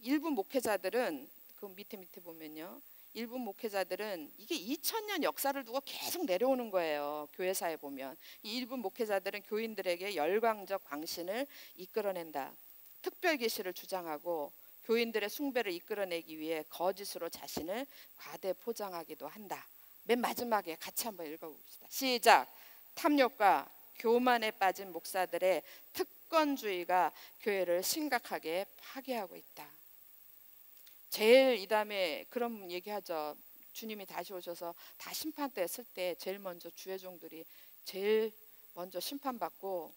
일부 목회자들은 그 밑에 보면요. 일부 목회자들은 이게 2000년 역사를 두고 계속 내려오는 거예요. 교회사에 보면 이 일부 목회자들은 교인들에게 열광적 광신을 이끌어낸다. 특별 계시를 주장하고 교인들의 숭배를 이끌어내기 위해 거짓으로 자신을 과대 포장하기도 한다. 맨 마지막에 같이 한번 읽어봅시다. 시작. 탐욕과 교만에 빠진 목사들의 특권주의가 교회를 심각하게 파괴하고 있다. 제일 이 다음에 그런 얘기하죠. 주님이 다시 오셔서 다 심판대 했을 때 제일 먼저 주의 종들이 제일 먼저 심판받고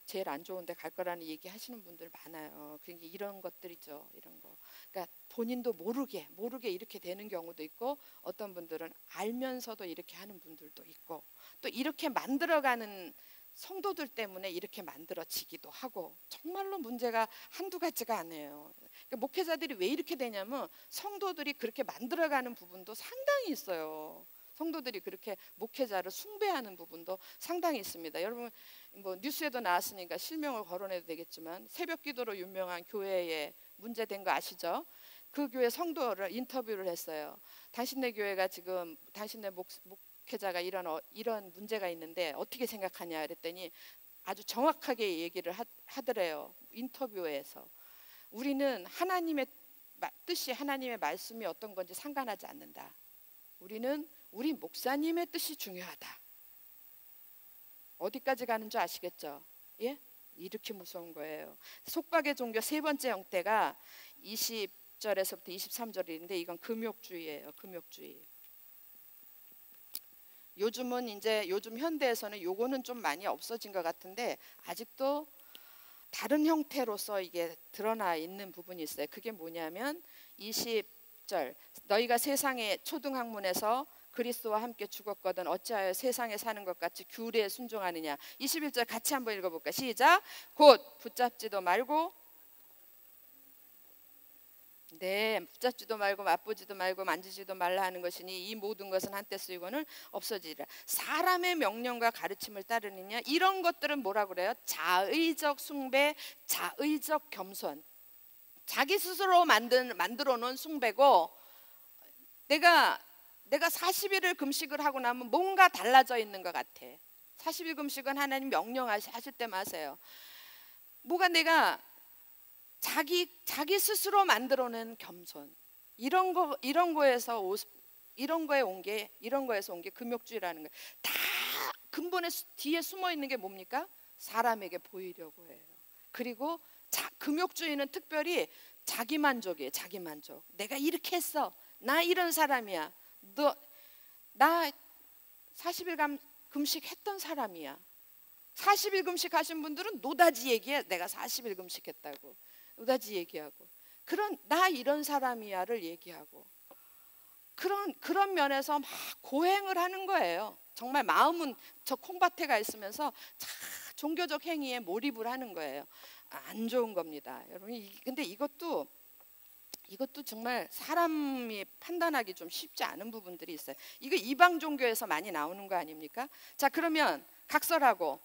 제일 안 좋은 데 갈 거라는 얘기 하시는 분들 많아요. 그러니까 이런 것들이죠. 이런 거. 그러니까 본인도 모르게 이렇게 되는 경우도 있고 어떤 분들은 알면서도 이렇게 하는 분들도 있고 또 이렇게 만들어가는 성도들 때문에 이렇게 만들어지기도 하고 정말로 문제가 한두 가지가 아니에요. 그러니까 목회자들이 왜 이렇게 되냐면 성도들이 그렇게 만들어가는 부분도 상당히 있어요. 성도들이 그렇게 목회자를 숭배하는 부분도 상당히 있습니다. 여러분 뭐 뉴스에도 나왔으니까 실명을 거론해도 되겠지만 새벽 기도로 유명한 교회에 문제된 거 아시죠? 그 교회 성도를 인터뷰를 했어요. 당신네 교회가 지금 당신네 목회자가 이런 문제가 있는데 어떻게 생각하냐 그랬더니 아주 정확하게 얘기를 하더래요. 인터뷰에서 우리는 하나님의 뜻이 하나님의 말씀이 어떤 건지 상관하지 않는다. 우리는 우리 목사님의 뜻이 중요하다. 어디까지 가는 줄 아시겠죠? 예? 이렇게 무서운 거예요. 속박의 종교 세 번째 형태가 20절에서부터 23절인데 이건 금욕주의예요. 금욕주의. 요즘 현대에서는 요거는 좀 많이 없어진 것 같은데 아직도 다른 형태로서 이게 드러나 있는 부분이 있어요. 그게 뭐냐면 20절 너희가 세상의 초등학문에서 그리스도와 함께 죽었거든 어찌하여 세상에 사는 것 같이 규례에 순종하느냐. 21절 같이 한번 읽어볼까? 시작. 곧 붙잡지도 말고, 네, 붙잡지도 말고 맛보지도 말고 만지지도 말라 하는 것이니 이 모든 것은 한때 쓰이고는 없어지리라. 사람의 명령과 가르침을 따르느냐. 이런 것들은 뭐라 그래요? 자의적 숭배, 자의적 겸손. 자기 스스로 만들어 놓은 숭배고, 내가 40일을 금식을 하고 나면 뭔가 달라져 있는 것 같아. 40일 금식은 하나님 명령하실 때만 하세요. 뭐가 내가 자기 스스로 만들어낸 겸손, 이런 거에서 온 게 금욕주의라는 거예요. 다 근본에 뒤에 숨어 있는 게 뭡니까? 사람에게 보이려고 해요. 그리고 금욕주의는 특별히 자기 만족이에요. 자기 만족. 내가 이렇게 했어. 나 이런 사람이야. 나 40일 금식했던 사람이야. 40일 금식하신 분들은 노다지 얘기해. 내가 40일 금식했다고. 노다지 얘기하고, 나 이런 사람이야를 얘기하고, 그런 면에서 막 고행을 하는 거예요. 정말 마음은 저 콩밭에 가 있으면서 종교적 행위에 몰입을 하는 거예요. 안 좋은 겁니다, 여러분. 근데 이것도 정말 사람이 판단하기 좀 쉽지 않은 부분들이 있어요. 이거 이방 종교에서 많이 나오는 거 아닙니까? 자, 그러면 각설하고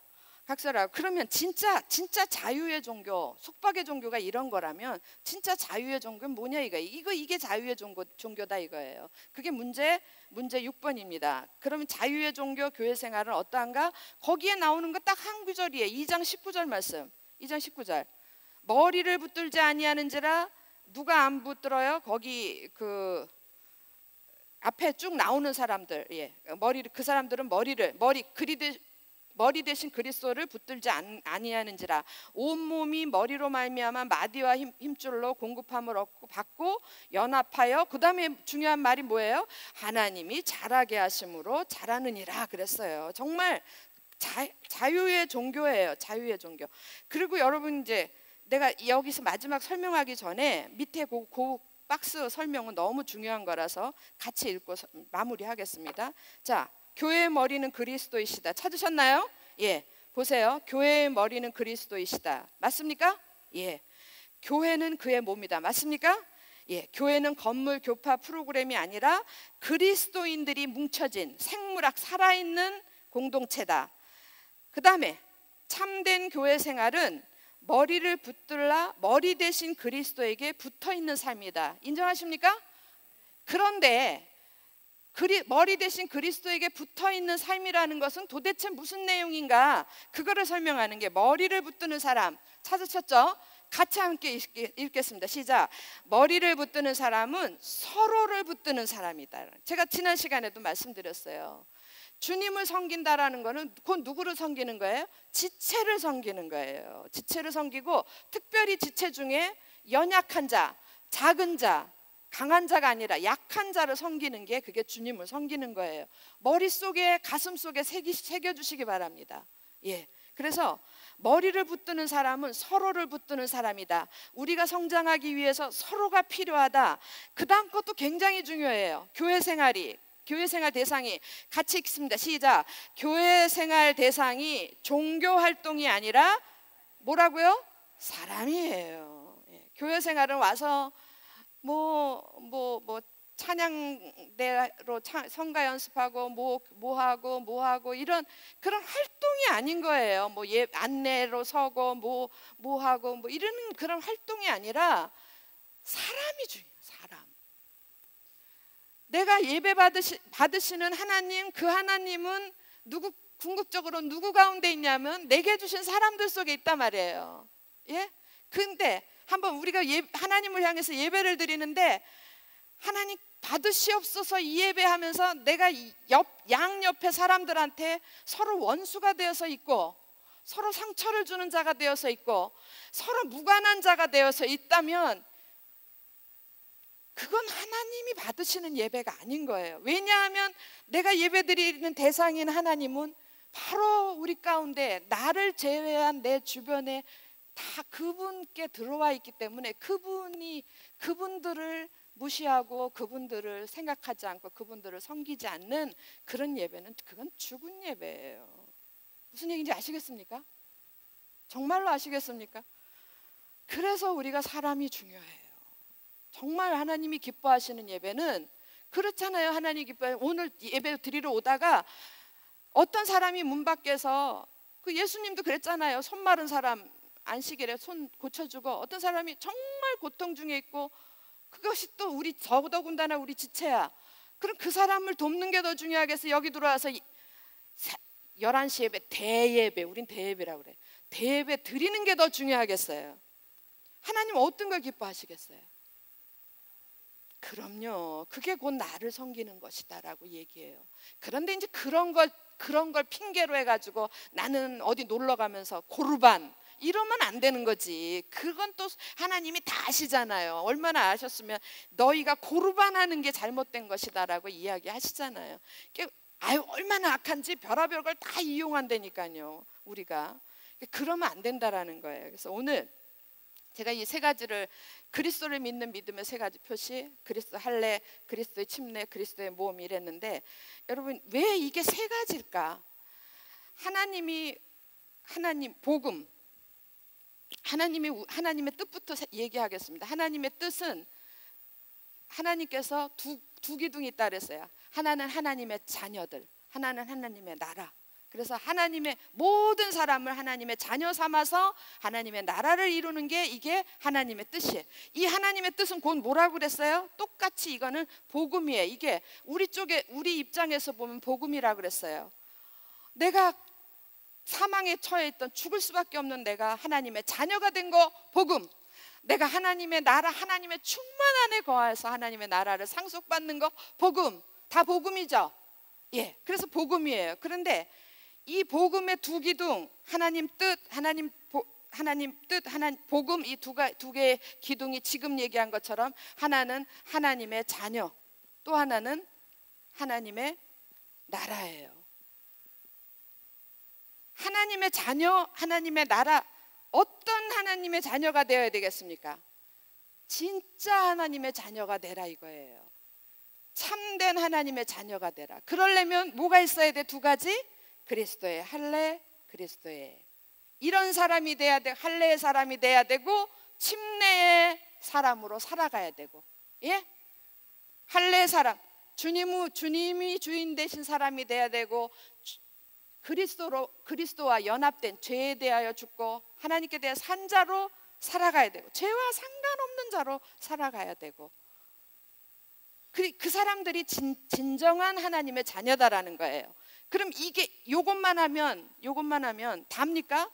그러면 진짜 자유의 종교, 속박의 종교가 이런 거라면 진짜 자유의 종교는 뭐냐 이게 자유의 종교다 이거예요. 그게 문제 6번입니다. 그러면 자유의 종교 교회 생활은 어떠한가? 거기에 나오는 거 딱 한 구절이에요. 2장 19절 말씀. 2장 19절. 머리를 붙들지 아니하는지라. 누가 안 붙들어요? 거기 그 앞에 쭉 나오는 사람들, 예, 그 사람들은 머리 대신 그리스도를 붙들지 아니하는지라. 온몸이 머리로 말미암아 마디와 힘줄로 공급함을 받고 연합하여, 그 다음에 중요한 말이 뭐예요? 하나님이 자라게 하심으로 자라느니라 그랬어요. 정말 자유의 종교예요. 자유의 종교. 그리고 여러분, 이제 내가 여기서 마지막 설명하기 전에 밑에 그 박스 설명은 너무 중요한 거라서 같이 읽고 마무리하겠습니다. 자, 교회의 머리는 그리스도이시다. 찾으셨나요? 예, 보세요. 교회의 머리는 그리스도이시다. 맞습니까? 예, 교회는 그의 몸이다. 맞습니까? 예, 교회는 건물 교파 프로그램이 아니라 그리스도인들이 뭉쳐진 생물학 살아있는 공동체다. 그 다음에 참된 교회 생활은 머리를 붙들라 머리 대신 그리스도에게 붙어있는 삶이다. 인정하십니까? 그런데 머리 대신 그리스도에게 붙어있는 삶이라는 것은 도대체 무슨 내용인가? 그거를 설명하는 게 머리를 붙드는 사람. 찾으셨죠? 같이 함께 읽겠습니다. 시작. 머리를 붙드는 사람은 서로를 붙드는 사람이다. 제가 지난 시간에도 말씀드렸어요. 주님을 섬긴다라는 것은 곧 누구를 섬기는 거예요? 지체를 섬기는 거예요. 지체를 섬기고, 특별히 지체 중에 연약한 자, 작은 자, 강한 자가 아니라 약한 자를 섬기는 게, 그게 주님을 섬기는 거예요. 머릿속에, 가슴속에 새겨주시기 바랍니다. 예, 그래서 머리를 붙드는 사람은 서로를 붙드는 사람이다. 우리가 성장하기 위해서 서로가 필요하다. 그 다음 것도 굉장히 중요해요. 교회 생활 대상이, 같이 읽습니다. 시작. 교회 생활 대상이 종교 활동이 아니라 뭐라고요? 사람이에요. 예. 교회 생활은 와서 찬양대로 성가 연습하고 뭐 하고 이런 그런 활동이 아닌 거예요. 안내로 서고 뭐 하고 이런 그런 활동이 아니라 사람이 중요해요. 사람. 내가 예배 받으시는 하나님, 그 하나님은 궁극적으로 누구 가운데 있냐면 내게 주신 사람들 속에 있단 말이에요. 예? 근데 한번 우리가 하나님을 향해서 예배를 드리는데, 하나님 받으시옵소서 이 예배하면서 내가 양옆에 사람들한테 서로 원수가 되어서 있고, 서로 상처를 주는 자가 되어서 있고, 서로 무관한 자가 되어서 있다면 그건 하나님이 받으시는 예배가 아닌 거예요. 왜냐하면 내가 예배드리는 대상인 하나님은 바로 우리 가운데 나를 제외한 내 주변에 다 그분께 들어와 있기 때문에 그분들을 무시하고 그분들을 생각하지 않고 그분들을 섬기지 않는 그런 예배는 그건 죽은 예배예요. 무슨 얘기인지 아시겠습니까? 정말로 아시겠습니까? 그래서 우리가 사람이 중요해요. 정말 하나님이 기뻐하시는 예배는 그렇잖아요. 하나님이 기뻐해. 오늘 예배 드리러 오다가 어떤 사람이 문 밖에서, 그 예수님도 그랬잖아요. 손 마른 사람 안식일에 손 고쳐주고, 어떤 사람이 정말 고통 중에 있고, 그것이 또 우리 더더군다나 우리 지체야. 그럼 그 사람을 돕는 게 더 중요하겠어. 여기 들어와서 11시 예배, 대예배, 우린 대예배라고 그래. 대예배 드리는 게 더 중요하겠어요? 하나님 어떤 걸 기뻐하시겠어요? 그럼요. 그게 곧 나를 섬기는 것이다라고 얘기해요. 그런데 이제 그런 걸 핑계로 해가지고 나는 어디 놀러 가면서 고르반 이러면 안 되는 거지. 그건 또 하나님이 다 아시잖아요. 얼마나 아셨으면 너희가 고르반하는 게 잘못된 것이다라고 이야기하시잖아요. 아유, 얼마나 악한지 별의별 걸 다 이용한다니까요. 우리가 그러면 안 된다라는 거예요. 그래서 오늘 제가 이 세 가지를, 그리스도를 믿는 믿음의 세 가지 표시, 그리스도 할례, 그리스도의 침례, 그리스도의 모험 이랬는데, 여러분 왜 이게 세 가지일까? 하나님 복음, 하나님의 뜻부터 얘기하겠습니다. 하나님의 뜻은 하나님께서 두 기둥이 있다 그랬어요. 하나는 하나님의 자녀들, 하나는 하나님의 나라. 그래서 하나님의 모든 사람을 하나님의 자녀 삼아서 하나님의 나라를 이루는 게 이게 하나님의 뜻이에요. 이 하나님의 뜻은 곧 뭐라고 그랬어요? 똑같이 이거는 복음이에요. 이게 우리 입장에서 보면 복음이라고 그랬어요. 내가 사망에 처해 있던, 죽을 수밖에 없는 내가 하나님의 자녀가 된 거 복음. 내가 하나님의 나라, 하나님의 충만 안에 거하여서 하나님의 나라를 상속받는 거 복음. 다 복음이죠. 예, 그래서 복음이에요. 그런데 이 복음의 두 기둥, 하나님 뜻, 하나님 복음, 이 두 개의 기둥이 지금 얘기한 것처럼 하나는 하나님의 자녀, 또 하나는 하나님의 나라예요. 하나님의 자녀, 하나님의 나라, 어떤 하나님의 자녀가 되어야 되겠습니까? 진짜 하나님의 자녀가 되라 이거예요. 참된 하나님의 자녀가 되라. 그러려면 뭐가 있어야 돼? 두 가지. 그리스도의 할례, 그리스도의, 이런 사람이 돼야 돼. 할례의 사람이 돼야 되고 침례의 사람으로 살아가야 되고, 예? 할례의 사람, 주님이 주인 되신 사람이 돼야 되고, 그리스도와 연합된, 죄에 대하여 죽고 하나님께 대해 산 자로 살아가야 되고, 죄와 상관없는 자로 살아가야 되고, 그 사람들이 진정한 하나님의 자녀다라는 거예요. 그럼 이게 요것만 하면 답니까?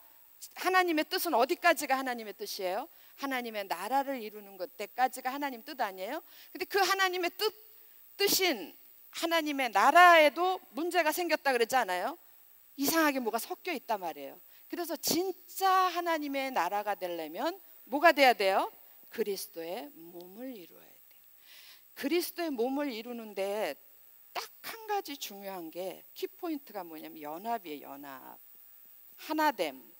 하나님의 뜻은 어디까지가 하나님의 뜻이에요? 하나님의 나라를 이루는 것 때까지가 하나님 뜻 아니에요? 근데 그 하나님의 뜻인 하나님의 나라에도 문제가 생겼다 그러지 않아요? 이상하게 뭐가 섞여 있단 말이에요. 그래서 진짜 하나님의 나라가 되려면 뭐가 돼야 돼요? 그리스도의 몸을 이루어야 돼요. 그리스도의 몸을 이루는데 딱 한 가지 중요한 게, 키포인트가 뭐냐면 연합이에요. 연합, 하나됨.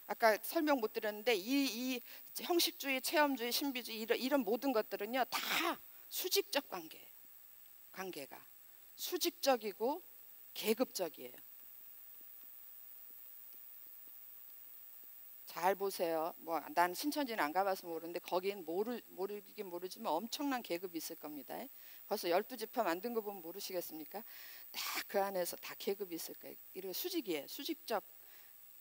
아까 설명 못 드렸는데 이 형식주의, 체험주의, 신비주의 이런 모든 것들은요 다 수직적 관계가 수직적이고 계급적이에요. 잘 보세요. 뭐 난 신천지는 안 가봐서 모르는데 거긴 모르긴 모르지만 엄청난 계급이 있을 겁니다. 벌써 12지파 만든 거 보면 모르시겠습니까? 딱 그 안에서 다 계급이 있을 거예요. 이런 수직이에요. 수직적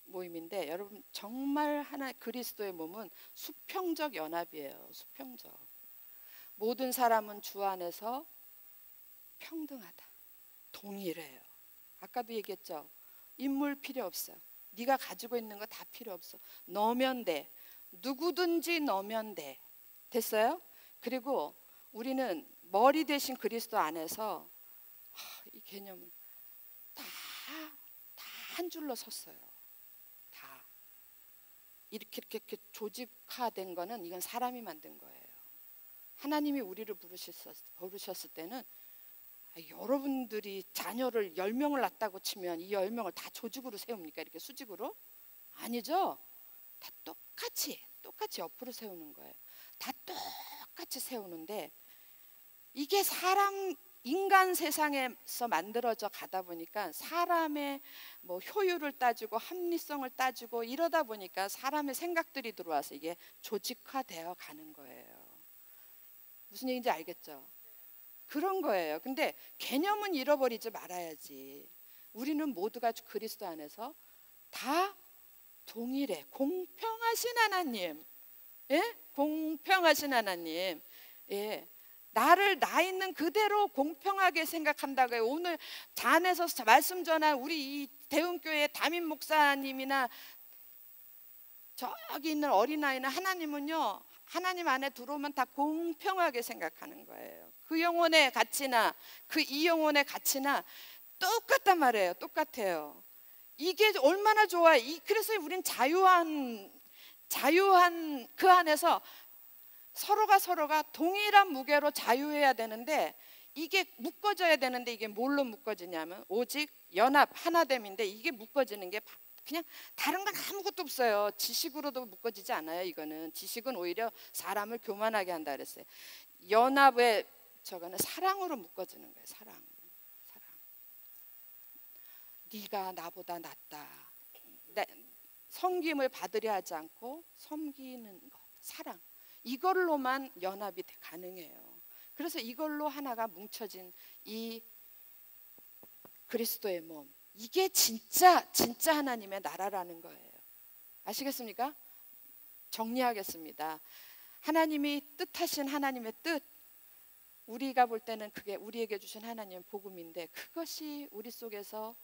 모임인데, 여러분 정말 그리스도의 몸은 수평적 연합이에요. 수평적. 모든 사람은 주 안에서 평등하다, 동일해요. 아까도 얘기했죠. 인물 필요 없어요. 네가 가지고 있는 거 다 필요 없어. 너면 돼. 누구든지 너면 돼. 됐어요? 그리고 우리는 머리 대신 그리스도 안에서 이 개념을 다 한 줄로 섰어요. 다 이렇게 조직화된 거는 이건 사람이 만든 거예요. 하나님이 우리를 부르셨을 때는 여러분들이 자녀를 10명을 낳았다고 치면 이 10명을 다 조직으로 세웁니까? 이렇게 수직으로? 아니죠. 다 똑같이 똑같이 옆으로 세우는 거예요. 다 똑같이 세우는데 이게 사람 인간 세상에서 만들어져 가다 보니까 사람의 뭐 효율을 따지고 합리성을 따지고 이러다 보니까 사람의 생각들이 들어와서 이게 조직화되어 가는 거예요. 무슨 얘기인지 알겠죠? 그런 거예요. 근데 개념은 잃어버리지 말아야지. 우리는 모두가 그리스도 안에서 다 동일해. 공평하신 하나님. 예? 공평하신 하나님. 예. 나를 나 있는 그대로 공평하게 생각한다고요. 오늘 잔에서 말씀 전한 우리 이 대흥교회 담임 목사님이나 저기 있는 어린아이나 하나님은요, 하나님 안에 들어오면 다 공평하게 생각하는 거예요. 그 영혼의 가치나 이 영혼의 가치나 똑같단 말이에요. 똑같아요. 이게 얼마나 좋아요. 그래서 우린 자유한 그 안에서 서로가 동일한 무게로 자유해야 되는데, 이게 묶어져야 되는데 이게 뭘로 묶어지냐면 오직 연합 하나됨인데, 이게 묶어지는 게 그냥 다른 건 아무것도 없어요. 지식으로도 묶어지지 않아요. 이거는 지식은 오히려 사람을 교만하게 한다 그랬어요. 연합의 저거는 사랑으로 묶어지는 거예요. 사랑. 네가 나보다 낫다. 섬김을 받으려 하지 않고 섬기는 것, 사랑. 이걸로만 연합이 가능해요. 그래서 이걸로 하나가 뭉쳐진 이 그리스도의 몸, 이게 진짜 하나님의 나라라는 거예요. 아시겠습니까? 정리하겠습니다. 하나님이 뜻하신 하나님의 뜻, 우리가 볼 때는 그게 우리에게 주신 하나님의 복음인데, 그것이 우리 속에서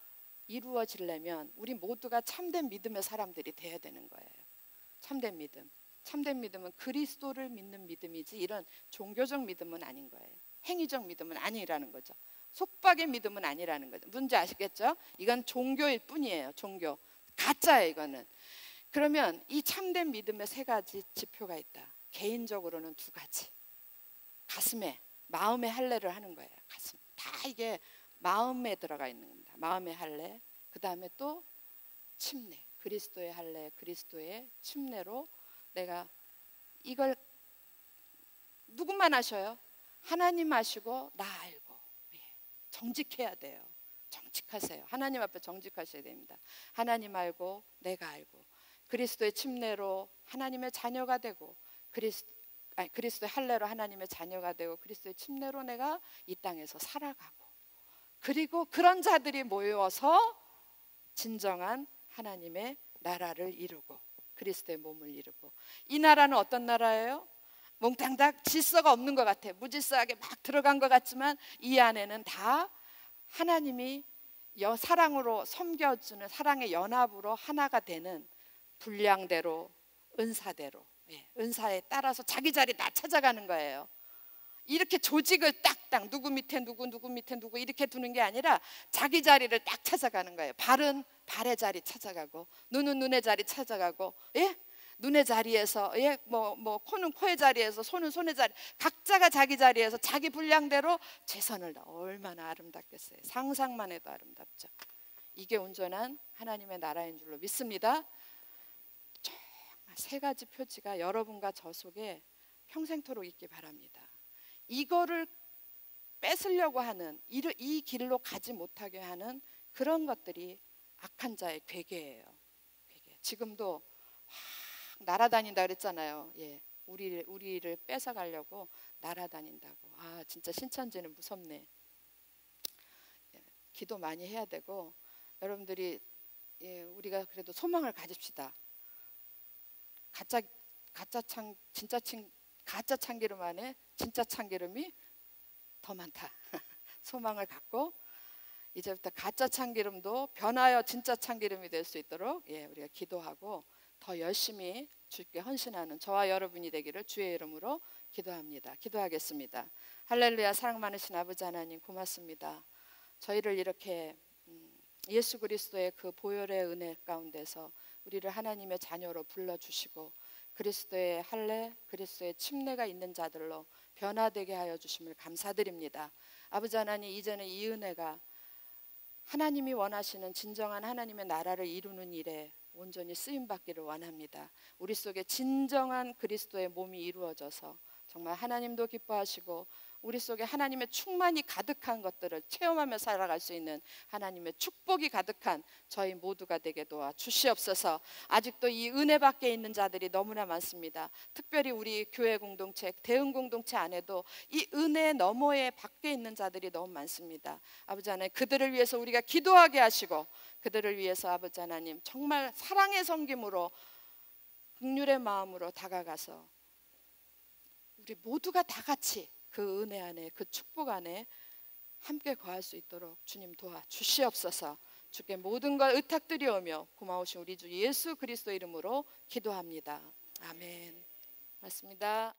이루어지려면 우리 모두가 참된 믿음의 사람들이 돼야 되는 거예요. 참된 믿음. 참된 믿음은 그리스도를 믿는 믿음이지 이런 종교적 믿음은 아닌 거예요. 행위적 믿음은 아니라는 거죠. 속박의 믿음은 아니라는 거죠. 뭔지 아시겠죠? 이건 종교일 뿐이에요. 종교. 가짜예요, 이거는. 그러면 이 참된 믿음의 세 가지 지표가 있다. 개인적으로는 두 가지. 가슴에, 마음의 할례를 하는 거예요. 가슴. 다 이게 마음에 들어가 있는 겁니다. 마음의 할례. 그 다음에 또 침례. 그리스도의 할례, 그리스도의 침례로 내가 이걸 누구만 하셔요? 하나님 아시고 나 알고. 정직해야 돼요. 정직하세요. 하나님 앞에 정직하셔야 됩니다. 하나님 알고 내가 알고 그리스도의 침례로 하나님의 자녀가 되고 그리스도의 할례로 하나님의 자녀가 되고 그리스도의 침례로 내가 이 땅에서 살아가고, 그리고 그런 자들이 모여서 진정한 하나님의 나라를 이루고 그리스도의 몸을 이루고, 이 나라는 어떤 나라예요? 몽땅다 질서가 없는 것 같아요. 무질서하게 막 들어간 것 같지만 이 안에는 다 하나님이 사랑으로 섬겨주는 사랑의 연합으로 하나가 되는 분량대로 은사대로, 은사에 따라서 자기 자리 다 찾아가는 거예요. 이렇게 조직을 딱딱 누구 밑에 누구 밑에 누구 이렇게 두는 게 아니라 자기 자리를 딱 찾아가는 거예요. 발은 발의 자리 찾아가고, 눈은 눈의 자리 찾아가고, 눈의 자리에서, 코는 코의 자리에서, 손은 손의 자리, 각자가 자기 자리에서 자기 분량대로 최선을 다. 얼마나 아름답겠어요. 상상만 해도 아름답죠. 이게 온전한 하나님의 나라인 줄로 믿습니다. 정말 세 가지 표지가 여러분과 저 속에 평생토록 있기 바랍니다. 이거를 뺏으려고 하는, 이 길로 가지 못하게 하는 그런 것들이 악한 자의 괴계예요. 괴계. 지금도 날아다닌다 그랬잖아요. 우리를 뺏어가려고 날아다닌다고. 진짜 신천지는 무섭네. 기도 많이 해야 되고, 여러분들이 우리가 그래도 소망을 가집시다. 가짜 참기름 안에 진짜 참기름이 더 많다. 소망을 갖고 이제부터 가짜 참기름도 변하여 진짜 참기름이 될 수 있도록 우리가 기도하고 더 열심히 주께 헌신하는 저와 여러분이 되기를 주의 이름으로 기도합니다. 기도하겠습니다. 할렐루야. 사랑 많으신 아버지 하나님, 고맙습니다. 저희를 이렇게 예수 그리스도의 그 보혈의 은혜 가운데서 우리를 하나님의 자녀로 불러주시고 그리스도의 할례, 그리스도의 침례가 있는 자들로 변화되게 하여 주심을 감사드립니다. 아버지 하나님, 이제는 이 은혜가 하나님이 원하시는 진정한 하나님의 나라를 이루는 일에 온전히 쓰임받기를 원합니다. 우리 속에 진정한 그리스도의 몸이 이루어져서 정말 하나님도 기뻐하시고 우리 속에 하나님의 충만이 가득한 것들을 체험하며 살아갈 수 있는 하나님의 축복이 가득한 저희 모두가 되게 도와 주시옵소서. 아직도 이 은혜 밖에 있는 자들이 너무나 많습니다. 특별히 우리 교회 공동체, 대응 공동체 안에도 이 은혜 너머에 밖에 있는 자들이 너무 많습니다. 아버지 하나님, 그들을 위해서 우리가 기도하게 하시고 그들을 위해서 아버지 하나님 정말 사랑의 섬김으로 긍휼의 마음으로 다가가서 우리 모두가 다 같이 그 은혜 안에, 그 축복 안에 함께 거할 수 있도록 주님 도와 주시옵소서. 주께 모든 걸 의탁드리오며 고마우신 우리 주 예수 그리스도 이름으로 기도합니다. 아멘. 맞습니다.